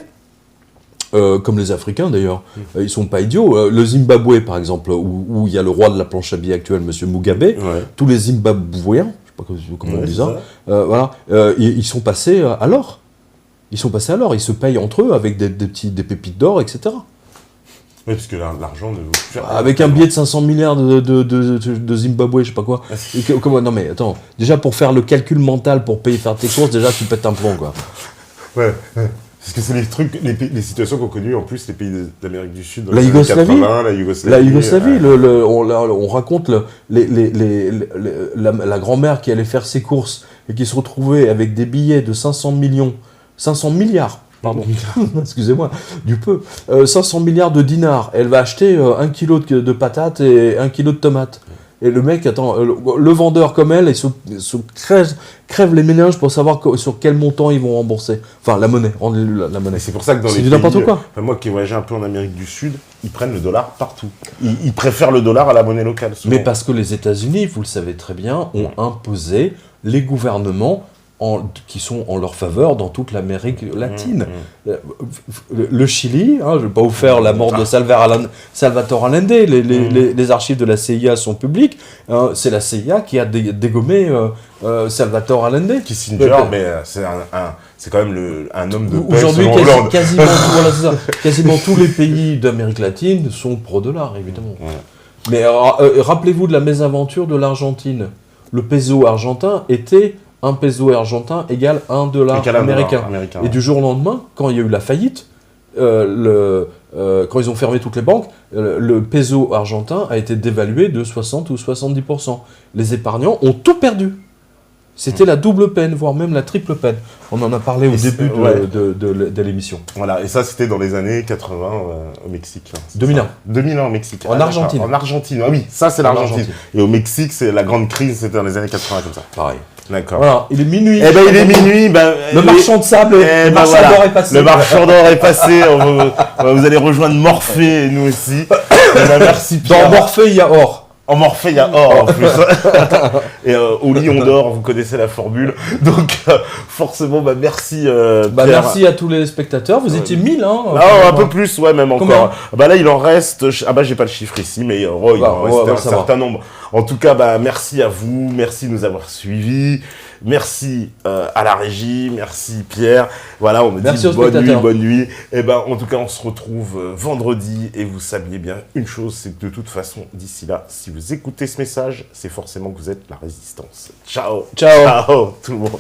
comme les Africains d'ailleurs, ils sont pas idiots. Le Zimbabwe, par exemple, où il y a le roi de la planche à billets actuel, M. Mugabe, tous les Zimbabwéens, je sais pas comment on dit ça, voilà, ils sont passés à l'or. Ils se payent entre eux avec des pépites d'or, etc. Oui, parce que l'argent ne vaut plus rien. Avec un billet de 500 milliards de Zimbabwe, je sais pas quoi. Non mais attends, déjà pour faire le calcul mental pour faire tes courses, déjà tu pètes un plomb, quoi. Ouais. Parce que c'est les trucs, les situations qu'ont connues en plus les pays d'Amérique du Sud. La Yougoslavie. La Yougoslavie, on raconte la grand-mère qui allait faire ses courses et qui se retrouvait avec des billets de 500 milliards, pardon, excusez-moi, du peu, 500 milliards de dinars. Elle va acheter 1 kilo de patates et 1 kilo de tomates. Et le mec, le vendeur comme elle, il se crève les méninges pour savoir sur quel montant ils vont rembourser. Enfin, la monnaie, la monnaie. C'est pour ça que dans les pays... n'importe quoi. Moi qui ai voyagé un peu en Amérique du Sud, ils prennent le dollar partout. Ils préfèrent le dollar à la monnaie locale. Souvent. Mais parce que les États-Unis, vous le savez très bien, ont imposé les gouvernements qui sont en leur faveur dans toute l'Amérique latine. Le Chili, je ne vais pas vous faire la mort de Salvatore Allende, les archives de la CIA sont publiques, c'est la CIA qui a dégommé Salvatore Allende. Kissinger, mais c'est quand même un homme de paix. Aujourd'hui, quasiment tous les pays d'Amérique latine sont pro-dollar, évidemment. Mais rappelez-vous de la mésaventure de l'Argentine. Le peso argentin était... Un peso argentin égale $1 américain. Et du jour au lendemain, quand il y a eu la faillite, quand ils ont fermé toutes les banques, le peso argentin a été dévalué de 60 ou 70%. Les épargnants ont tout perdu. C'était la double peine, voire même la triple peine. On en a parlé au début de l'émission. Voilà, et ça c'était dans les années 80 au Mexique. 2001. 2001 au Mexique. En Argentine. En Argentine, ah oui, ça c'est l'Argentine. Et au Mexique, c'est la grande crise, c'était dans les années 80 comme ça. Pareil. D'accord. Voilà, il est minuit. Eh ben il est minuit. Le marchand de sable, le marchand d'or est passé. Le marchand d'or est passé. Vous allez rejoindre Morphée et nous aussi. Merci Pierre. Dans Morphée, il y a or. En Morphée, il y a or en plus. Et au lit, on dort, vous connaissez la formule. Donc, forcément, merci Pierre. Merci à tous les spectateurs. Vous étiez 1000, hein. Un peu plus, ouais, même encore. Là, il en reste... j'ai pas le chiffre ici, mais il en reste un certain nombre. En tout cas, merci à vous. Merci de nous avoir suivis. Merci à la régie, merci Pierre. Voilà, on me dit bonne nuit. Et en tout cas, on se retrouve vendredi. Et vous saviez bien une chose, c'est que de toute façon, d'ici là, si vous écoutez ce message, c'est forcément que vous êtes la résistance. Ciao. Ciao. Ciao tout le monde.